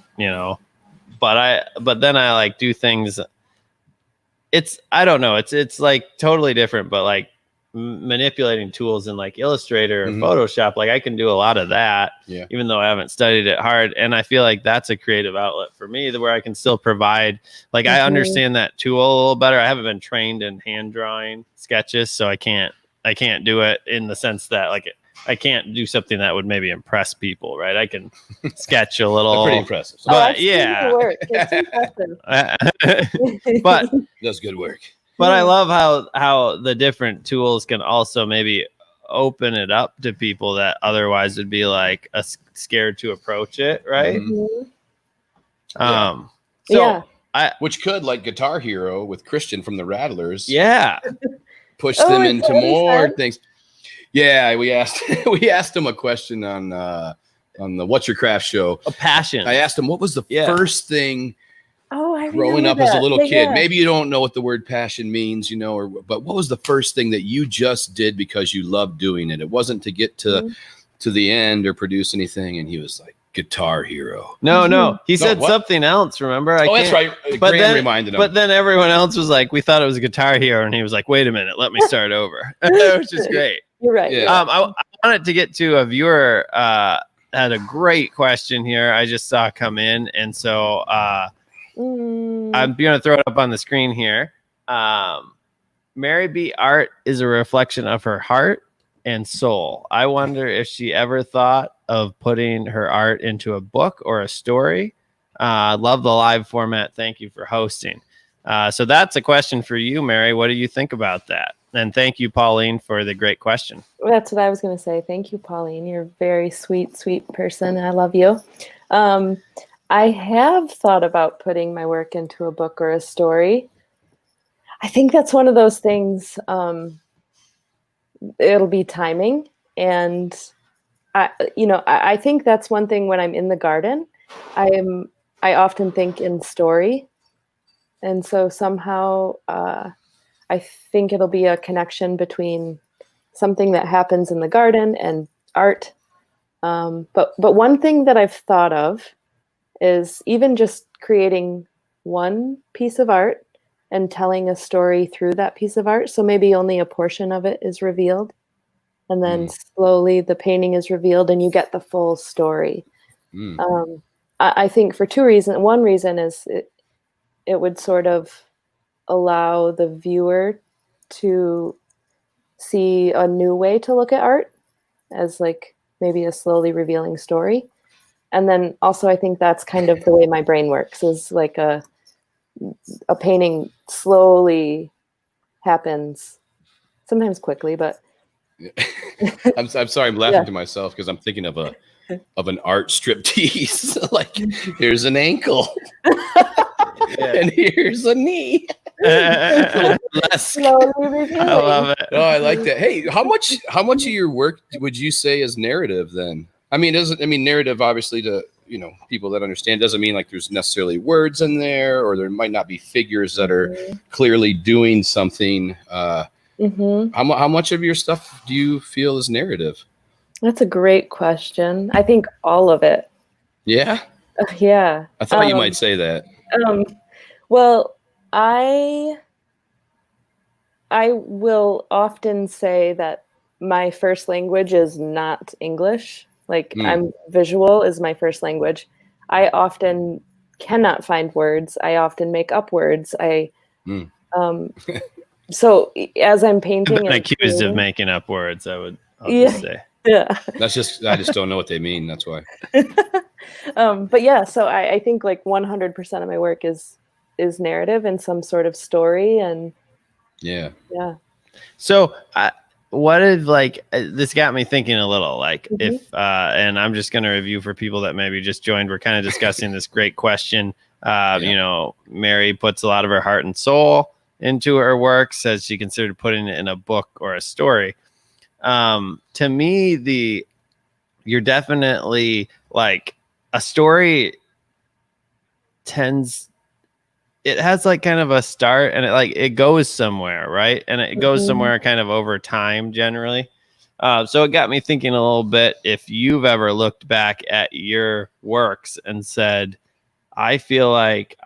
but then I like do things. I don't know. It's like totally different, but like manipulating tools in like Illustrator or Photoshop, like I can do a lot of that, even though I haven't studied it hard. And I feel like that's a creative outlet for me where I can still provide, like I understand that tool a little better. I haven't been trained in hand drawing sketches, so I can't do it in the sense that like I can't do something that would maybe impress people, right? I can sketch a little. Pretty impressive. But but does good work. But I love how the different tools can also maybe open it up to people that otherwise would be like scared to approach it, right? Which could, like Guitar Hero with Christian from the Rattlers, push them into more things. Yeah, we asked him a question on the What's Your Craft show. A passion. I asked him what was the first thing I growing up as a little kid. Maybe you don't know what the word passion means, but what was the first thing that you just did because you loved doing it? It wasn't to get to the end or produce anything. And he was like, Guitar Hero. No. He said something else, remember? That's right. But Graham reminded him. But then everyone else was like, we thought it was a Guitar Hero. And he was like, wait a minute, let me start over. It was just great. You're right. Yeah. I wanted to get to a viewer had a great question here. I just saw come in. And so I'm going to throw it up on the screen here. Mary Bea art is a reflection of her heart and soul. I wonder if she ever thought of putting her art into a book or a story. Love the live format. Thank you for hosting. So that's a question for you, Mary. What do you think about that? And thank you, Pauline, for the great question. That's what I was going to say. Thank you, Pauline. You're a very sweet, sweet person. I love you. I have thought about putting my work into a book or a story. I think that's one of those things. It'll be timing. And, I think that's one thing when I'm in the garden. I often think in story. And so somehow I think it'll be a connection between something that happens in the garden and art. But one thing that I've thought of is even just creating one piece of art and telling a story through that piece of art. So maybe only a portion of it is revealed. And then slowly the painting is revealed and you get the full story. I think for two reasons. One reason is it would sort of allow the viewer to see a new way to look at art as like maybe a slowly revealing story. And then also I think that's kind of the way my brain works, is like a painting slowly happens, sometimes quickly, but I'm sorry, I'm laughing to myself because I'm thinking of an art striptease. Like, here's an ankle, and here's a knee. slowly revealing. I love it. Oh, I like that. Hey, how much of your work would you say is narrative then? I mean, narrative obviously to people that understand doesn't mean like there's necessarily words in there, or there might not be figures that are clearly doing something. How much of your stuff do you feel is narrative? That's a great question. I think all of it. Yeah. Yeah. I thought you might say that. Well, I will often say that my first language is not English. Like I'm visual is my first language. I often cannot find words. I often make up words. So as I'm painting, I've been accused of making up words. I'll just say. Yeah. I just don't know what they mean. That's why. But yeah, so I think like 100% of my work is narrative and some sort of story, and yeah. So what if this got me thinking a little, like if and I'm just going to review for people that maybe just joined. We're kind of discussing this great question. Mary puts a lot of her heart and soul into her work, says she considered putting it in a book or a story. To me, you're definitely like a story it has like kind of a start and it goes somewhere, right? And it goes somewhere kind of over time generally. So it got me thinking a little bit, if you've ever looked back at your works and said, I feel like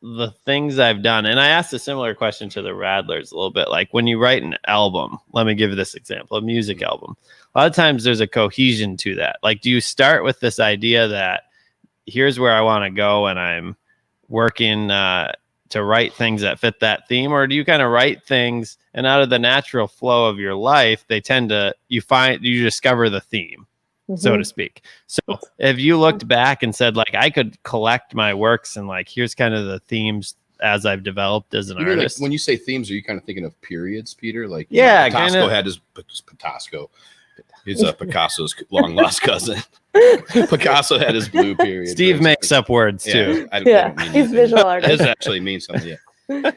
the things I've done, and I asked a similar question to the Radlers a little bit, like when you write an album, let me give you this example, a music album. A lot of times there's a cohesion to that. Like, do you start with this idea that here's where I want to go and I'm working to write things that fit that theme, or do you kind of write things and out of the natural flow of your life, they tend to, you discover the theme, so to speak. So if you looked back and said, like, I could collect my works and like, here's kind of the themes as I've developed as an artist. Like, when you say themes, are you kind of thinking of periods, Peter? Like, Petoskey had his Petoskey. He's Picasso's long lost cousin. Picasso had his blue period. Steve makes up words too. I don't mean he's visual artist. It does actually mean something. Yeah.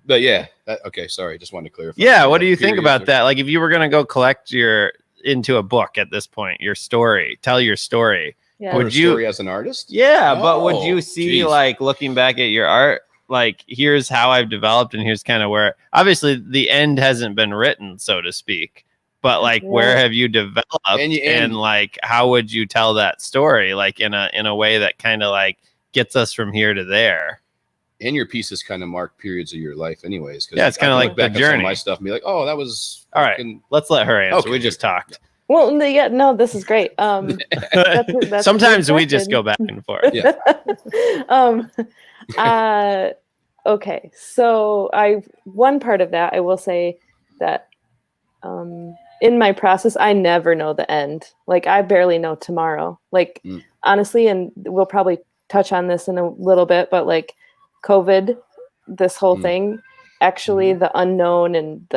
But yeah, okay. Sorry, just wanted to clarify. Yeah, what do you think about that? Like, if you were going to go collect into a book at this point, your story, tell your story. Yeah. Would you story as an artist? Yeah, but would you see like looking back at your art, like here's how I've developed and here's kind of where, obviously the end hasn't been written, so to speak. But like, where have you developed, and like, how would you tell that story, like in a way that kind of like gets us from here to there? And your pieces kind of mark periods of your life, anyways. Yeah, it's kind of like the journey. My stuff and be like, oh, that was all right. Let's let her answer. Okay. We just talked. Well, no, this is great. That's sometimes we just go back and forth. Yeah. Okay, so one part of that I will say that. In my process, I never know the end. Like, I barely know tomorrow. Like, honestly, and we'll probably touch on this in a little bit, but like COVID, this whole thing, actually the unknown and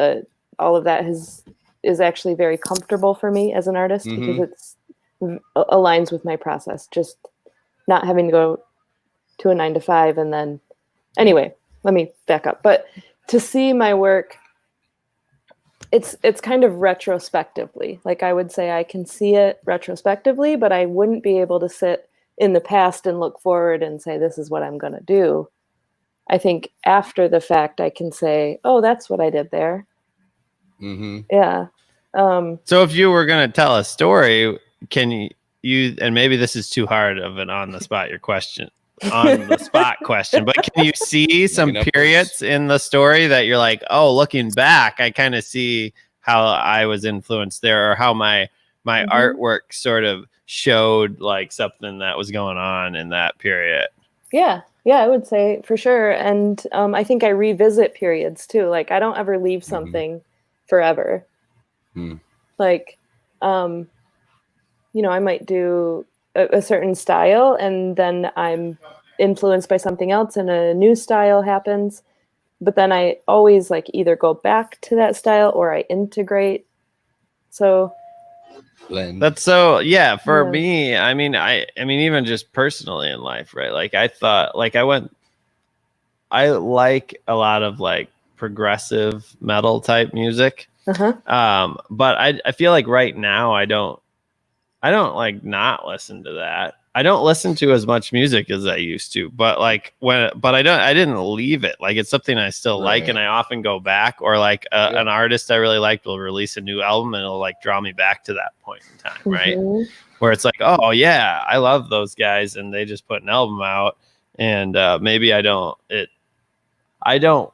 all of that is actually very comfortable for me as an artist because it aligns with my process. Just not having to go to a 9-to-5 and then, anyway, let me back up. But to see my work, it's kind of retrospectively. Like, I would say I can see it retrospectively, but I wouldn't be able to sit in the past and look forward and say, this is what I'm going to do. I think after the fact, I can say, oh, that's what I did there. Yeah. So if you were going to tell a story, can you, and maybe this is too hard of an on the spot question, but can you see some periods in the story that you're like, oh, looking back, I kind of see how I was influenced there, or how my artwork sort of showed like something that was going on in that period? Yeah, I would say for sure. And I think I revisit periods too. Like I don't ever leave something forever. Like, I might do a certain style, and then I'm influenced by something else and a new style happens. But then I always like either go back to that style or I integrate. So that's so, yeah, for me, I mean, even just personally in life, right? Like I thought, like I like a lot of like progressive metal type music. But I feel like right now I don't like not listen to that. I don't listen to as much music as I used to, but like I didn't leave it. Like it's something I still like, and I often go back, or like an artist I really like will release a new album and it'll like draw me back to that point in time. Right. Where it's like, oh yeah, I love those guys and they just put an album out, and maybe I don't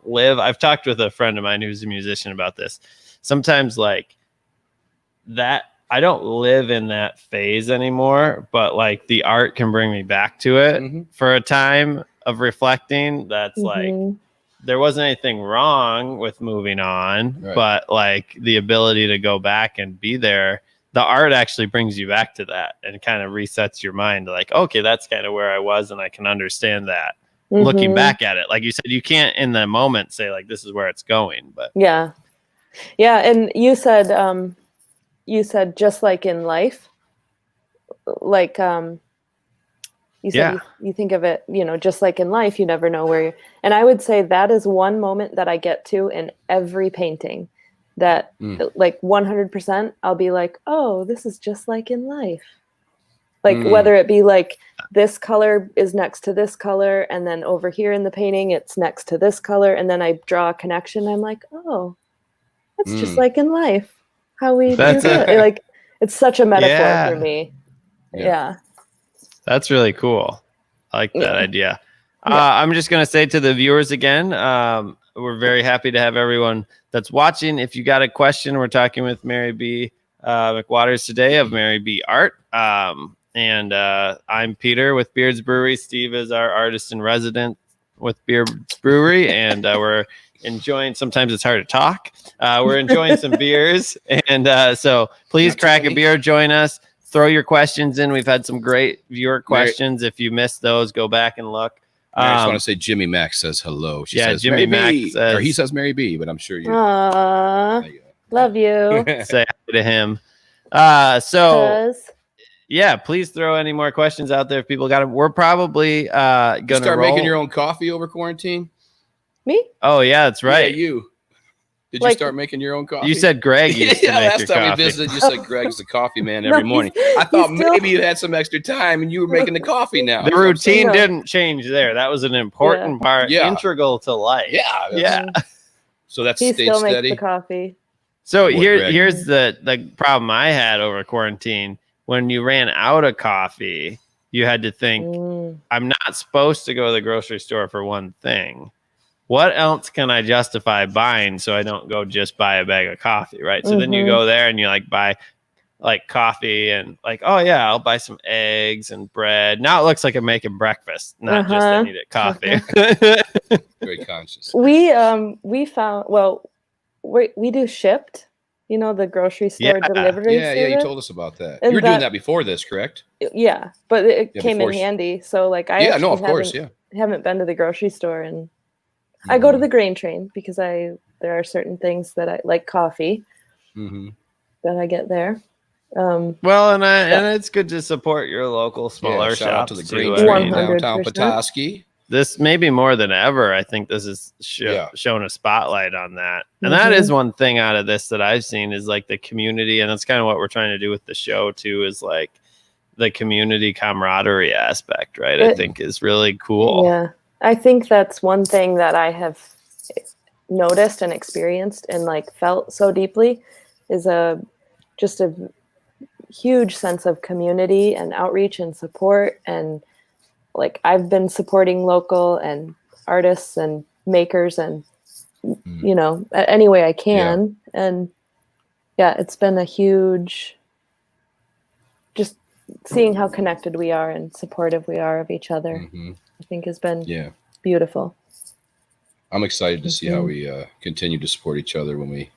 live. I've talked with a friend of mine who's a musician about this. Sometimes like that, I don't live in that phase anymore, but like the art can bring me back to it for a time of reflecting. That's like, there wasn't anything wrong with moving on, but like the ability to go back and be there, the art actually brings you back to that and kind of resets your mind. Like, okay, that's kind of where I was, and I can understand that looking back at it. Like you said, you can't in the moment say like, this is where it's going, but yeah. And you said just like in life, like you said you think of it, just like in life, you never know where you're. And I would say that is one moment that I get to in every painting that like 100% I'll be like, oh, this is just like in life. Like whether it be like this color is next to this color, and then over here in the painting it's next to this color, and then I draw a connection. I'm like, oh, that's just like in life. How we do it. Like it's such a metaphor for me. Yeah. That's really cool. I like that idea. I'm just going to say to the viewers again, we're very happy to have everyone that's watching. If you got a question, we're talking with Mary Bea McWaters today of Mary Bea Art. And I'm Peter with Beard's Brewery. Steve is our artist in resident with Beard's Brewery, and we're enjoying, sometimes it's hard to talk. We're enjoying some beers, and so please crack a beer, join us, throw your questions in. We've had some great viewer questions. If you missed those, go back and look. I just want to say Jimmy Mack says hello. She says Jimmy Mack says, or he says Mary Bea, but I'm sure you love you. Say hi to him. Yeah, please throw any more questions out there if people got them. We're probably gonna start making your own coffee over quarantine. Me? Oh yeah, that's right. Yeah, you. Did you start making your own coffee? You said Greg used to make last your time coffee. we visited, you said Greg's the coffee man every morning. I thought maybe you had some extra time and you were making the coffee now. The routine didn't change there. That was an important part, integral to life. Yeah. So that's he stayed still steady. Makes the coffee. So here's the problem I had over quarantine. When you ran out of coffee, you had to think, I'm not supposed to go to the grocery store for one thing. What else can I justify buying so I don't go just buy a bag of coffee, right? So then you go there and you like buy like coffee and like, oh yeah, I'll buy some eggs and bread. Now it looks like I'm making breakfast, not just I needed coffee. Very conscious. We found, we do Shipt, the grocery store delivery service. Yeah, you told us about that. You were doing that before this, correct? Yeah, but it came in handy. So like I haven't been to the grocery store, and I go to the grain train because there are certain things that I like, coffee that I get there. And it's good to support your local smaller shout out shops to the grain too. train downtown Petoskey. This maybe more than ever, I think this is shown a spotlight on that. And that is one thing out of this that I've seen is like the community. And that's kind of what we're trying to do with the show too, is like the community camaraderie aspect, right? I think is really cool. Yeah. I think that's one thing that I have noticed and experienced and like felt so deeply is just a huge sense of community and outreach and support. And like, I've been supporting local and artists and makers and, you know, any way I can. Yeah. And yeah, it's been a huge, just seeing how connected we are and supportive we are of each other, I think has been beautiful. I'm excited to see how we continue to support each other when we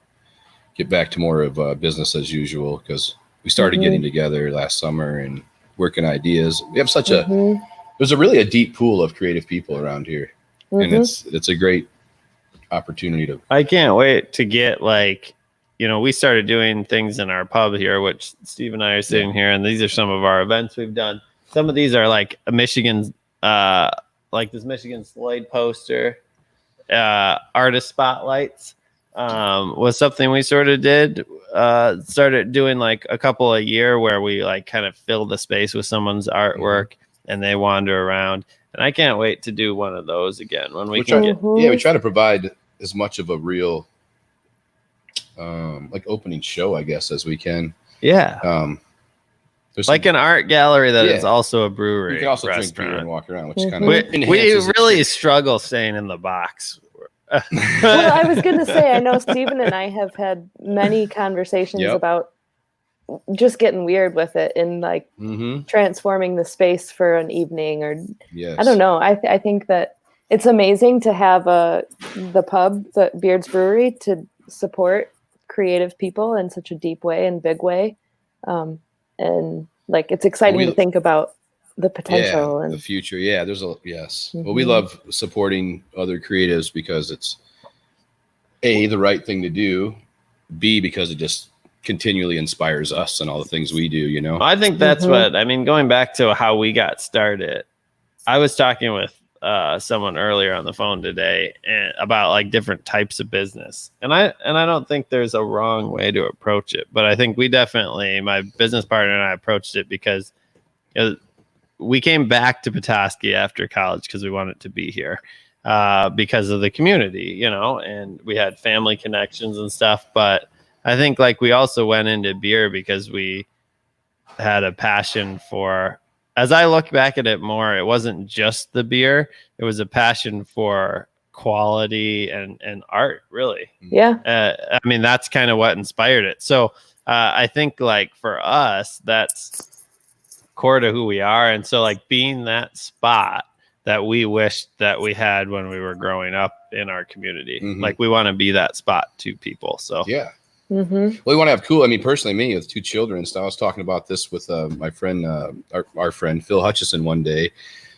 get back to more of business as usual, because we started getting together last summer and working ideas. We have such there's really a deep pool of creative people around here, and it's a great opportunity to. I can't wait to get, like, you know, we started doing things in our pub here, which Steve and I are sitting here, and these are some of our events we've done. Some of these are like a Michigan, like this Michigan Slade poster, artist spotlights, was something we sort of did, started doing like a couple a year where we like kind of fill the space with someone's artwork and they wander around. And I can't wait to do one of those again when we can get. Yeah, we try to provide as much of a real, like opening show, I guess, as we can. Yeah. There's like an art gallery that is also a brewery. You can also drink beer and walk around, which kind of we really struggle staying in the box. Well, I was going to say, I know Stephen and I have had many conversations about just getting weird with it and like transforming the space for an evening, or I don't know. I think that it's amazing to have the pub, the Beard's Brewery, to support creative people in such a deep way and big way. And like, it's exciting to think about the potential and the future. Yeah, there's a Well, we love supporting other creatives because it's A, the right thing to do, B, because it just continually inspires us and all the things we do, you know. I think that's what I mean, going back to how we got started. I was talking with someone earlier on the phone today and about like different types of business, and I don't think there's a wrong way to approach it, but I think we definitely, my business partner and I, approached it because we came back to Petoskey after college because we wanted to be here because of the community, you know, and we had family connections and stuff. But I think like we also went into beer because we had a passion for, as I look back at it more, it wasn't just the beer. It was a passion for quality and art, really. Yeah. I mean, that's kind of what inspired it. So I think like for us, that's core to who we are. And so like being that spot that we wished that we had when we were growing up in our community, like we want to be that spot to people. So yeah. Well, we want to have cool. I mean, personally, me with 2 children and stuff. I was talking about this with my friend, our friend Phil Hutchison one day,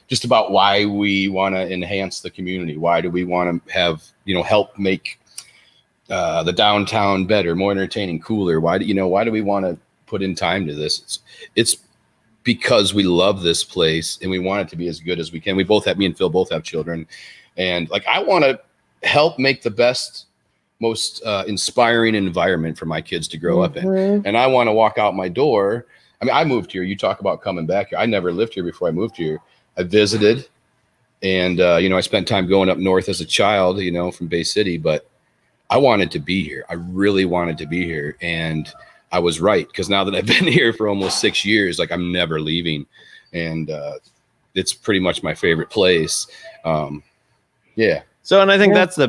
just about why we want to enhance the community. Why do we want to have, you know, help make the downtown better, more entertaining, cooler? Why do we want to put in time to this? It's because we love this place and we want it to be as good as we can. Me and Phil both have children, and like I want to help make the best, most inspiring environment for my kids to grow up in. And I want to walk out my door. I mean, I moved here. You talk about coming back here. I never lived here before I moved here. I visited, and you know, I spent time going up north as a child, you know, from Bay City, but I wanted to be here. I really wanted to be here. And I was right, because now that I've been here for almost 6 years, like I'm never leaving. And it's pretty much my favorite place. Yeah. So, and I think that's the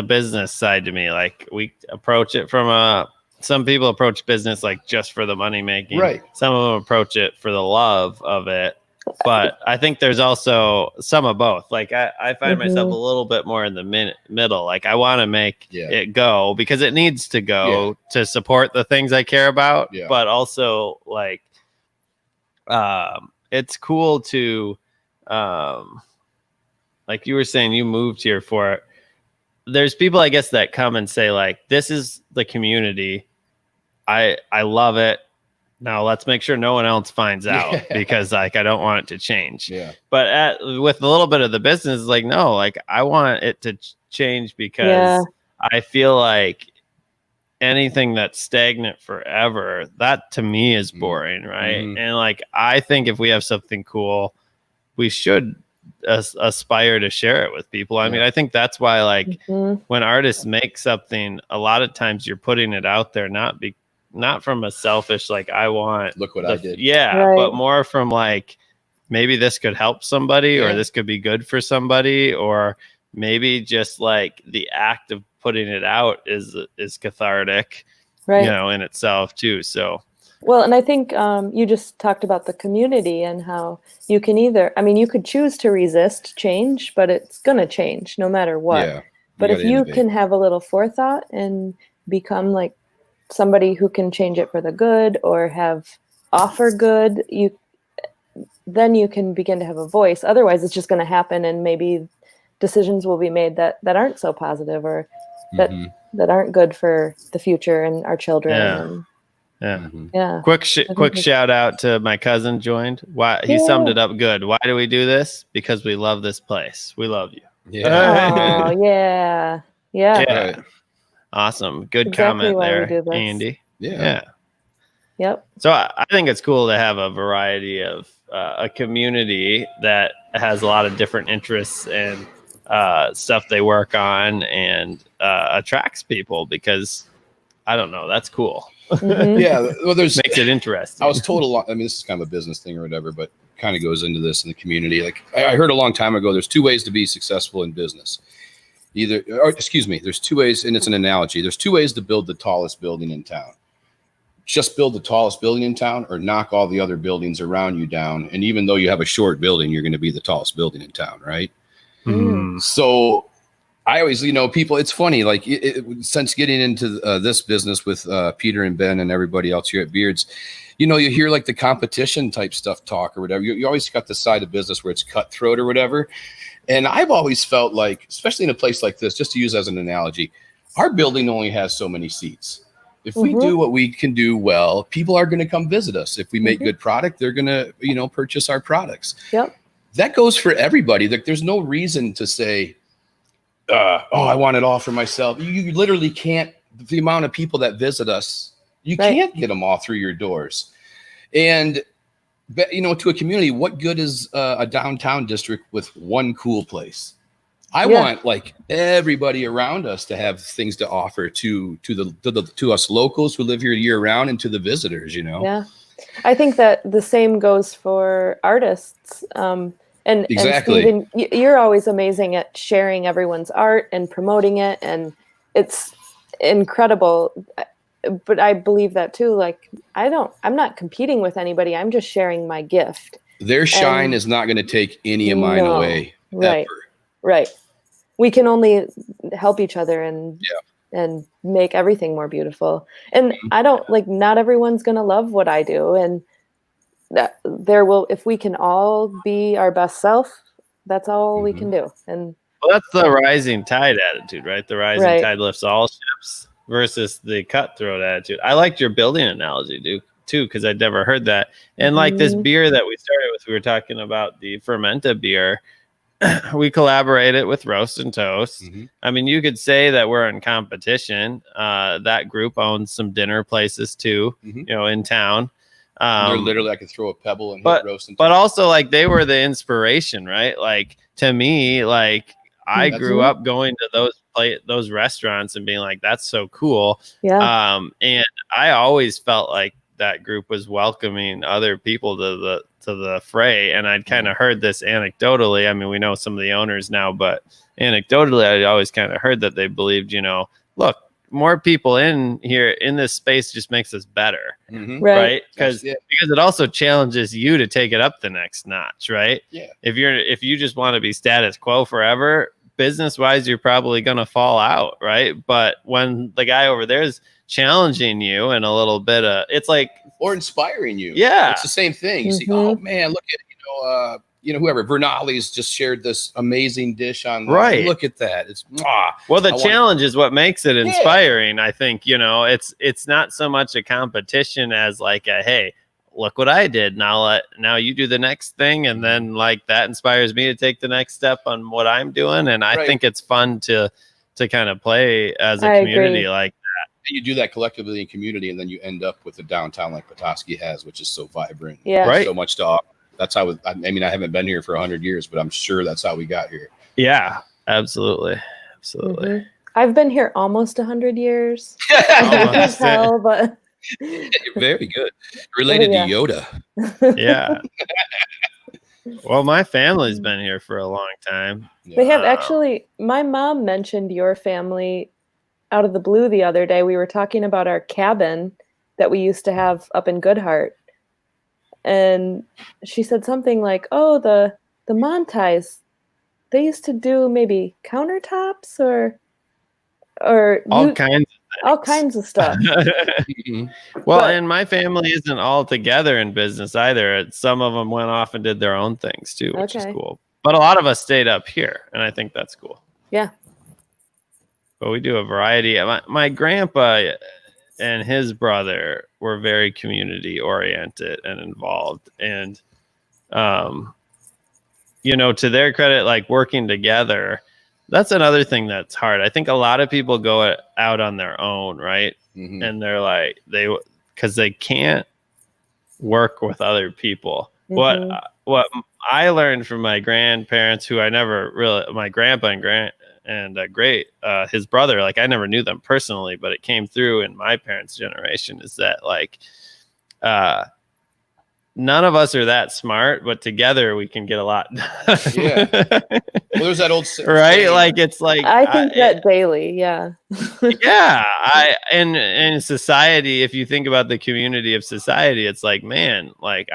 business side to me. Like we approach it from some people approach business like just for the money making. Right. Some of them approach it for the love of it. But I think there's also some of both. Like I find myself a little bit more in the middle. Like I want to make it go because it needs to go to support the things I care about. Yeah. But also like it's cool to like you were saying, you moved here for it. There's people, I guess, that come and say like, this is the community. I love it. Now let's make sure no one else finds out because like I don't want it to change. Yeah. But with a little bit of the business, like no, like I want it to change because I feel like anything that's stagnant forever, that to me is boring, right? And like I think if we have something cool, we should aspire to share it with people. I mean, I think that's why like when artists make something, a lot of times you're putting it out there not not from a selfish, like I want, look what I did. Yeah. Right. But more from like, maybe this could help somebody or Yeah. this could be good for somebody, or maybe just like the act of putting it out is cathartic, Right. you know, in itself too. So, well, and I think you just talked about the community and how you can you could choose to resist change, but it's going to change no matter what. Yeah. But if you innovate. can have a little forethought and become like somebody who can change it for the good or offer good, then you can begin to have a voice. Otherwise, it's just going to happen, and maybe decisions will be made that aren't so positive or that aren't good for the future and our children. Yeah. And, yeah. Quick shout out to my cousin joined. Why he summed it up good. Why do we do this? Because we love this place. We love you. Yeah. Oh, yeah. Yeah. Right. Awesome. Good Exactly comment why we there, do this. Andy. Yeah. Yep. So I think it's cool to have a variety of a community that has a lot of different interests and stuff they work on, and attracts people, because I don't know, that's cool. Mhm. Yeah. Well, makes it interesting. I was told a lot. I mean, this is kind of a business thing or whatever, but kind of goes into this in the community. Like I heard a long time ago, there's 2 ways to be successful in business. There's 2 ways, and it's an analogy. There's 2 ways to build the tallest building in town. Just build the tallest building in town, or knock all the other buildings around you down. And even though you have a short building, you're going to be the tallest building in town, right? Mm. So I always, people, it's funny, like since getting into this business with Peter and Ben and everybody else here at Beards, you hear like the competition type stuff talk or whatever. You always got the side of business where it's cutthroat or whatever. And I've always felt like, especially in a place like this, just to use as an analogy, our building only has so many seats. If we do what we can do well, people are going to come visit us. If we make good product, they're going to, purchase our products. Yep. That goes for everybody. Like, there's no reason to say, I want it all for myself. You literally can't. The amount of people that visit us, you can't get them all through your doors. And, to a community, what good is a downtown district with one cool place? I want like everybody around us to have things to offer to us locals who live here year round, and to the visitors, Yeah. I think that the same goes for artists. And Exactly. And Stephen, you're always amazing at sharing everyone's art and promoting it, and it's incredible. But I believe that too. Like, I'm not competing with anybody. I'm just sharing my gift. Their shine is not going to take any of mine away. Right. Ever. Right. We can only help each other and make everything more beautiful. And not everyone's going to love what I do. And if we can all be our best self, that's all we can do. And that's the rising tide attitude, right? The rising tide lifts all ships versus the cutthroat attitude. I liked your building analogy, dude, too, because I'd never heard that. And like this beer that we started with, we were talking about the Fermented Beer. We collaborated with Roast and Toast. I mean, you could say that we're in competition. That group owns some dinner places too, in town. They're literally, I could throw a pebble and hit Roast and Toast. But also, like, they were the inspiration, right? Like, to me, like, I grew up going to those restaurants and being like, that's so cool. Yeah. And I always felt like that group was welcoming other people to the fray. And I'd kind of heard this anecdotally. I mean, we know some of the owners now, but anecdotally, I always kind of heard that they believed, look, more people in here in this space just makes us better. Right. Because it also challenges you to take it up the next notch. Right. Yeah. If you just want to be status quo forever, business wise, you're probably going to fall out. Right. But when the guy over there is challenging you and a little bit it's like, or inspiring you. Yeah. It's the same thing. You see, oh man, look at, whoever Vernali's just shared this amazing dish online. Right. Look at that. It's well, the challenge is what makes it inspiring. I think, it's not so much a competition as like hey, look what I did. Now you do the next thing. And then like that inspires me to take the next step on what I'm doing. And I think it's fun to kind of play as a community like that. You do that collectively in community, and then you end up with a downtown like Petoskey has, which is so vibrant. Yeah. Right. So much to offer. That's how I haven't been here for 100 years, but I'm sure that's how we got here. Yeah, absolutely. Absolutely. I've been here almost 100 years. Almost. But Very good. Related to Yoda. Yeah. Well, my family's been here for a long time. They have actually. My mom mentioned your family out of the blue the other day. We were talking about our cabin that we used to have up in Goodhart, and she said something like, "Oh, the Montais, they used to do maybe countertops or all kinds all kinds of stuff." Well, and my family isn't all together in business either. Some of them went off and did their own things too, which is cool. But a lot of us stayed up here, and I think that's cool. Yeah. But we do a variety. My grandpa and his brother were very community oriented and involved, and to their credit, like working together, that's another thing that's hard. I think a lot of people go out on their own, right? Mm-hmm. And they're like, because they can't work with other people. Mm-hmm. What I learned from my grandparents, who I never really, my grandpa and his brother, like I never knew them personally, but it came through in my parents' generation, is that like, none of us are that smart, but together we can get a lot done. Yeah. Well, there's that old right? Like it's like I think that daily, yeah. Yeah. In society, if you think about the community of society, it's like, man, like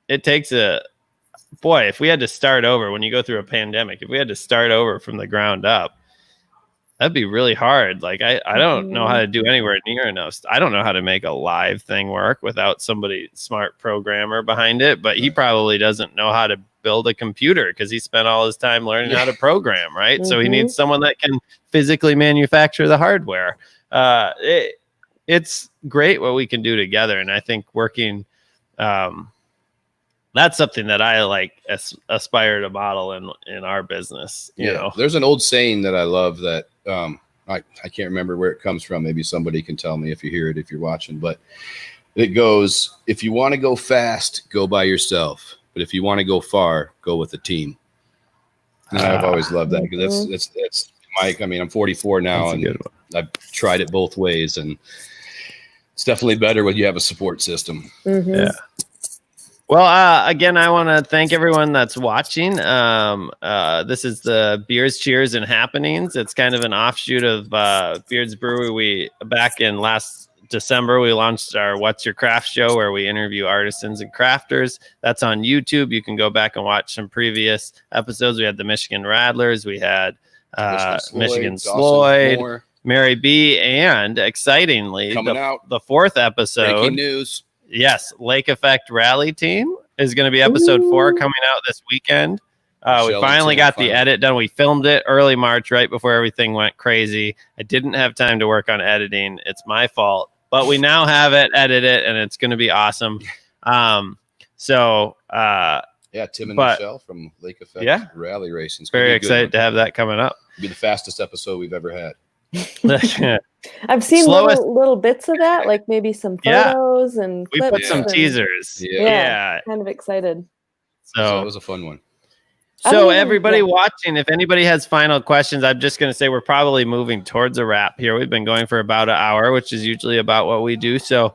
it takes if we had to start over when you go through a pandemic, if we had to start over from the ground up, that'd be really hard. Like I don't know how to do anywhere near enough. I don't know how to make a live thing work without somebody smart programmer behind it, but he probably doesn't know how to build a computer because he spent all his time learning how to program, right? Mm-hmm. So he needs someone that can physically manufacture the hardware. It's great what we can do together. And I think working, that's something that I like aspire to model in our business. You know, there's an old saying that I love that I can't remember where it comes from. Maybe somebody can tell me if you hear it, if you're watching, but it goes, if you want to go fast, go by yourself. But if you want to go far, go with a team. And I've always loved that because that's Mike. I mean, I'm 44 now and I've tried it both ways, and it's definitely better when you have a support system. Mm-hmm. Yeah. Well, again, I want to thank everyone that's watching. This is the Beers, Cheers, and Happenings. It's kind of an offshoot of Beards Brewery. Back in last December, we launched our What's Your Craft show, where we interview artisans and crafters. That's on YouTube. You can go back and watch some previous episodes. We had the Michigan Rattlers. We had Michigan Sloyd, Mary Bea, and excitingly, the fourth episode. Breaking news. Yes, Lake Effect Rally Team is going to be episode 4 coming out this weekend. We finally got the edit done. We filmed it early March, right before everything went crazy. I didn't have time to work on editing. It's my fault. But we now have it edited, and it's going to be awesome. Tim and Michelle from Lake Effect Rally Racing. Very excited to have that coming up. It'll be the fastest episode we've ever had. I've seen little bits of that, like maybe some photos and clips. We put some teasers. Yeah, kind of excited. So it was a fun one. So everybody watching, if anybody has final questions, I'm just going to say we're probably moving towards a wrap here. We've been going for about an hour, which is usually about what we do. So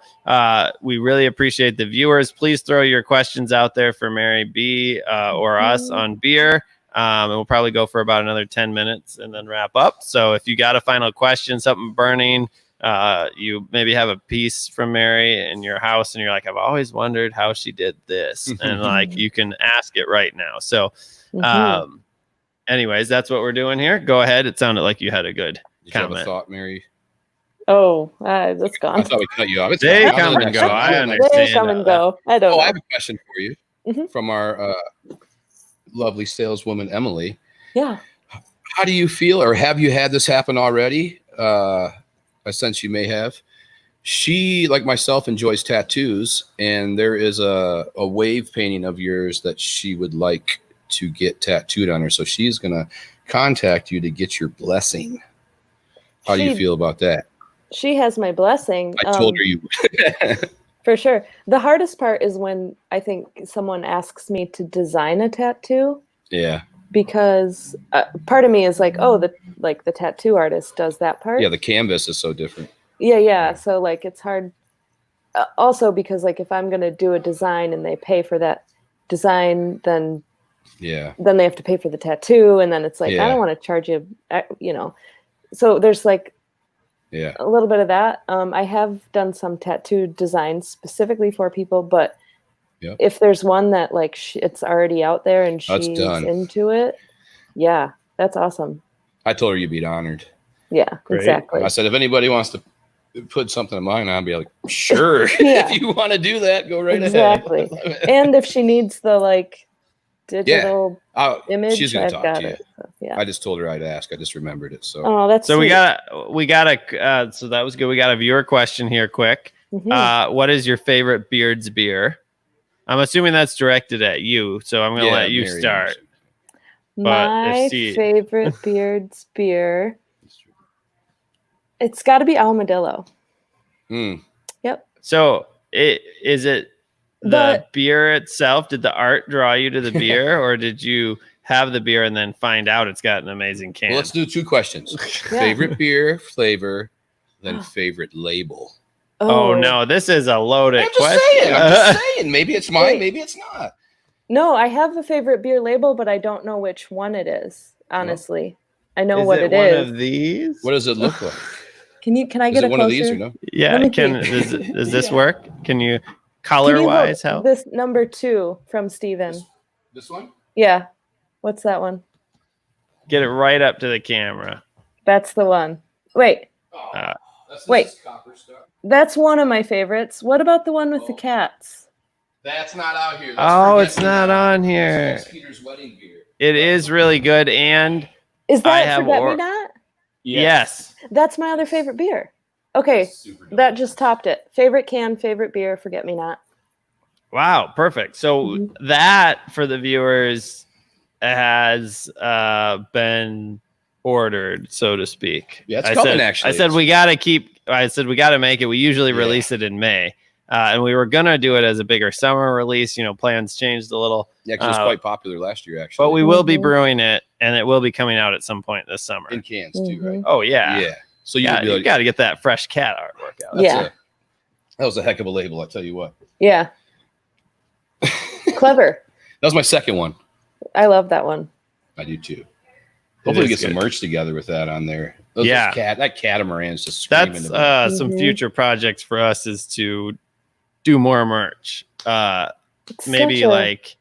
we really appreciate the viewers. Please throw your questions out there for Mary Bea or us on beer. And we'll probably go for about another 10 minutes and then wrap up. So if you got a final question, something burning, you maybe have a piece from Mary in your house and you're like, I've always wondered how she did this. And like, you can ask it right now. So anyways, that's what we're doing here. Go ahead. It sounded like you had a good comment. You have a thought, Mary? Oh, that's gone. I thought we cut you off. They come and go. I understand. They come and go. I don't know. I have a question for you from our lovely saleswoman, Emily. Yeah. How do you feel, or have you had this happen already? I sense you may have. She, like myself, enjoys tattoos, and there is a wave painting of yours that she would like to get tattooed on her. So she's going to contact you to get your blessing. How do you feel about that? She has my blessing. I told her you would. For sure. The hardest part is when I think someone asks me to design a tattoo. Yeah. Because part of me is like, oh, the tattoo artist does that part. Yeah, the canvas is so different. Yeah. So like it's hard also because like if I'm going to do a design and they pay for that design, then they have to pay for the tattoo, and then it's like I don't want to charge you, you know. So there's like a little bit of that. I have done some tattoo designs specifically for people, but if there's one that like it's already out there and she's into it, that's awesome. I told her you'd be honored. Yeah, great. Exactly. I said if anybody wants to put something of mine on, I'd be like, sure. If you want to do that, go right ahead. Exactly. And if she needs the like digital image, she's gonna talk to you. So, I just told her I'd ask. I just remembered it. So that's so sweet. we got a so that was good. We got a viewer question here quick. What is your favorite Beard's beer? I'm assuming that's directed at you, so I'm gonna let you Mary start. My favorite Beard's beer. It's got to be Armadillo. Yep. So is it the beer itself? Did the art draw you to the beer, or did you have the beer and then find out it's got an amazing can? Well, let's do 2 questions. Favorite beer flavor, then favorite label. Oh no, this is a loaded question. I'm just saying. Maybe it's mine, maybe it's not. No, I have a favorite beer label, but I don't know which one it is. Honestly, I know what it is. One of these? What does it look like? Can I get it one closer? of these or no? Yeah. Does this work? Can you color wise help? This number 2 from Steven. This one? Yeah. What's that one? Get it right up to the camera. That's the one. Wait. Wait. That's one of my favorites. What about the one with the cats? That's not out here. It's not on here. That's Peter's wedding beer. It is really good, and is that Forget-Me-Not? Yes. That's my other favorite beer. Okay, that just topped it. Favorite can, favorite beer, Forget-Me-Not. Wow, perfect. So that for the viewers has been ordered, so to speak. Yeah, it's coming actually. I said we got to make it. We usually release it in May. And we were going to do it as a bigger summer release. You know, plans changed a little. Yeah, because it was quite popular last year, actually. But we will be brewing it, and it will be coming out at some point this summer. In cans, too, right? Oh, yeah. Yeah. So you got to get that fresh cat artwork out. That was a heck of a label, I tell you what. Yeah. Clever. That was my second one. I love that one. I do, too. Hopefully we get some merch together with that on there. That catamaran's just screaming. That's some future projects for us is to do more merch. Maybe like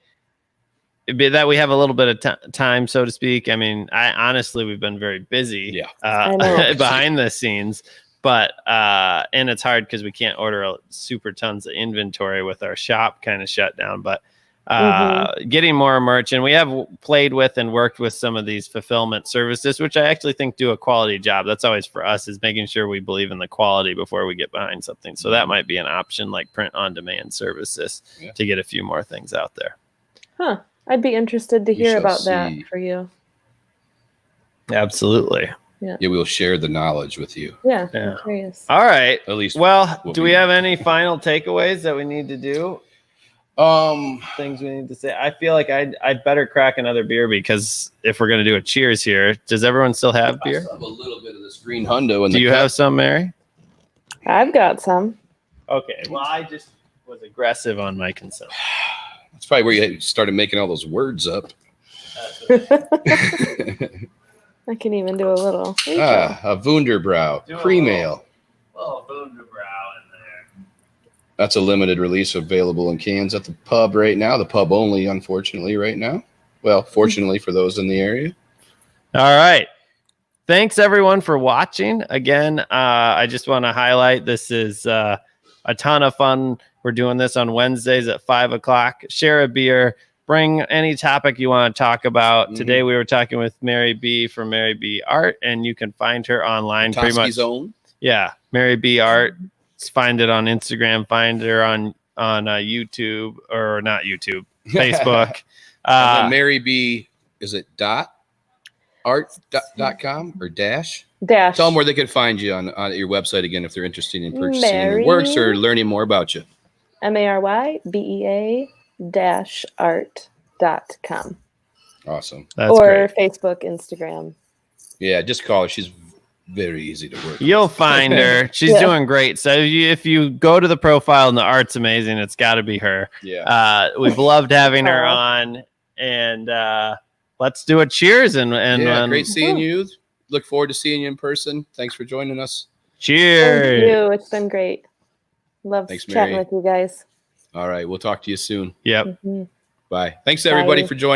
that we have a little bit of time, so to speak. I mean, honestly, we've been very busy behind the scenes, but and it's hard because we can't order super tons of inventory with our shop kind of shut down, but getting more merch, and we have played with and worked with some of these fulfillment services, which I actually think do a quality job. That's always for us, is making sure we believe in the quality before we get behind something. So that might be an option, like print on demand services, to get a few more things out there. I'd be interested to hear about that for you. Absolutely. Yeah, we'll share the knowledge with you. Yeah. I'm curious. All right. At least. Well, do we have any final takeaways that we need to do? Things we need to say. I feel like I'd better crack another beer, because if we're gonna do a cheers here, does everyone still have beer? I still have a little bit of this green hundo. Do you have some, Mary? I've got some. Okay. Well, I just was aggressive on my consumption. That's probably where you started making all those words up. I can even do a little. A Wunderbräu cream ale. Oh, Wunderbräu in there. That's a limited release available in cans at the pub right now. The pub only, unfortunately, right now. Well, fortunately for those in the area. All right. Thanks, everyone, for watching. Again, I just want to highlight this is a ton of fun. We're doing this on Wednesdays at 5 o'clock. Share a beer. Bring any topic you want to talk about. Today we were talking with Mary Bea from Mary Bea Art, and you can find her online. Petoskey's own. Yeah, Mary Bea Art. Find it on Instagram. Find her on YouTube, or not YouTube, Facebook. Mary Bea, is it .art.com or dash? Dash. Tell them where they can find you on your website again if they're interested in purchasing your works or learning more about you. MaryBea-art.com. Awesome. That's or great. Facebook, Instagram. Yeah, just call her. She's very easy to work. You'll find her. She's doing great. So if you go to the profile and the art's amazing, it's got to be her. Yeah. We've loved having her on, and let's do a cheers. And great seeing you. Look forward to seeing you in person. Thanks for joining us. Cheers. Thank you. It's been great. Love Thanks, chatting Mary. with you guys. All right. We'll talk to you soon. Yep. Mm-hmm. Bye. Thanks, everybody, for joining.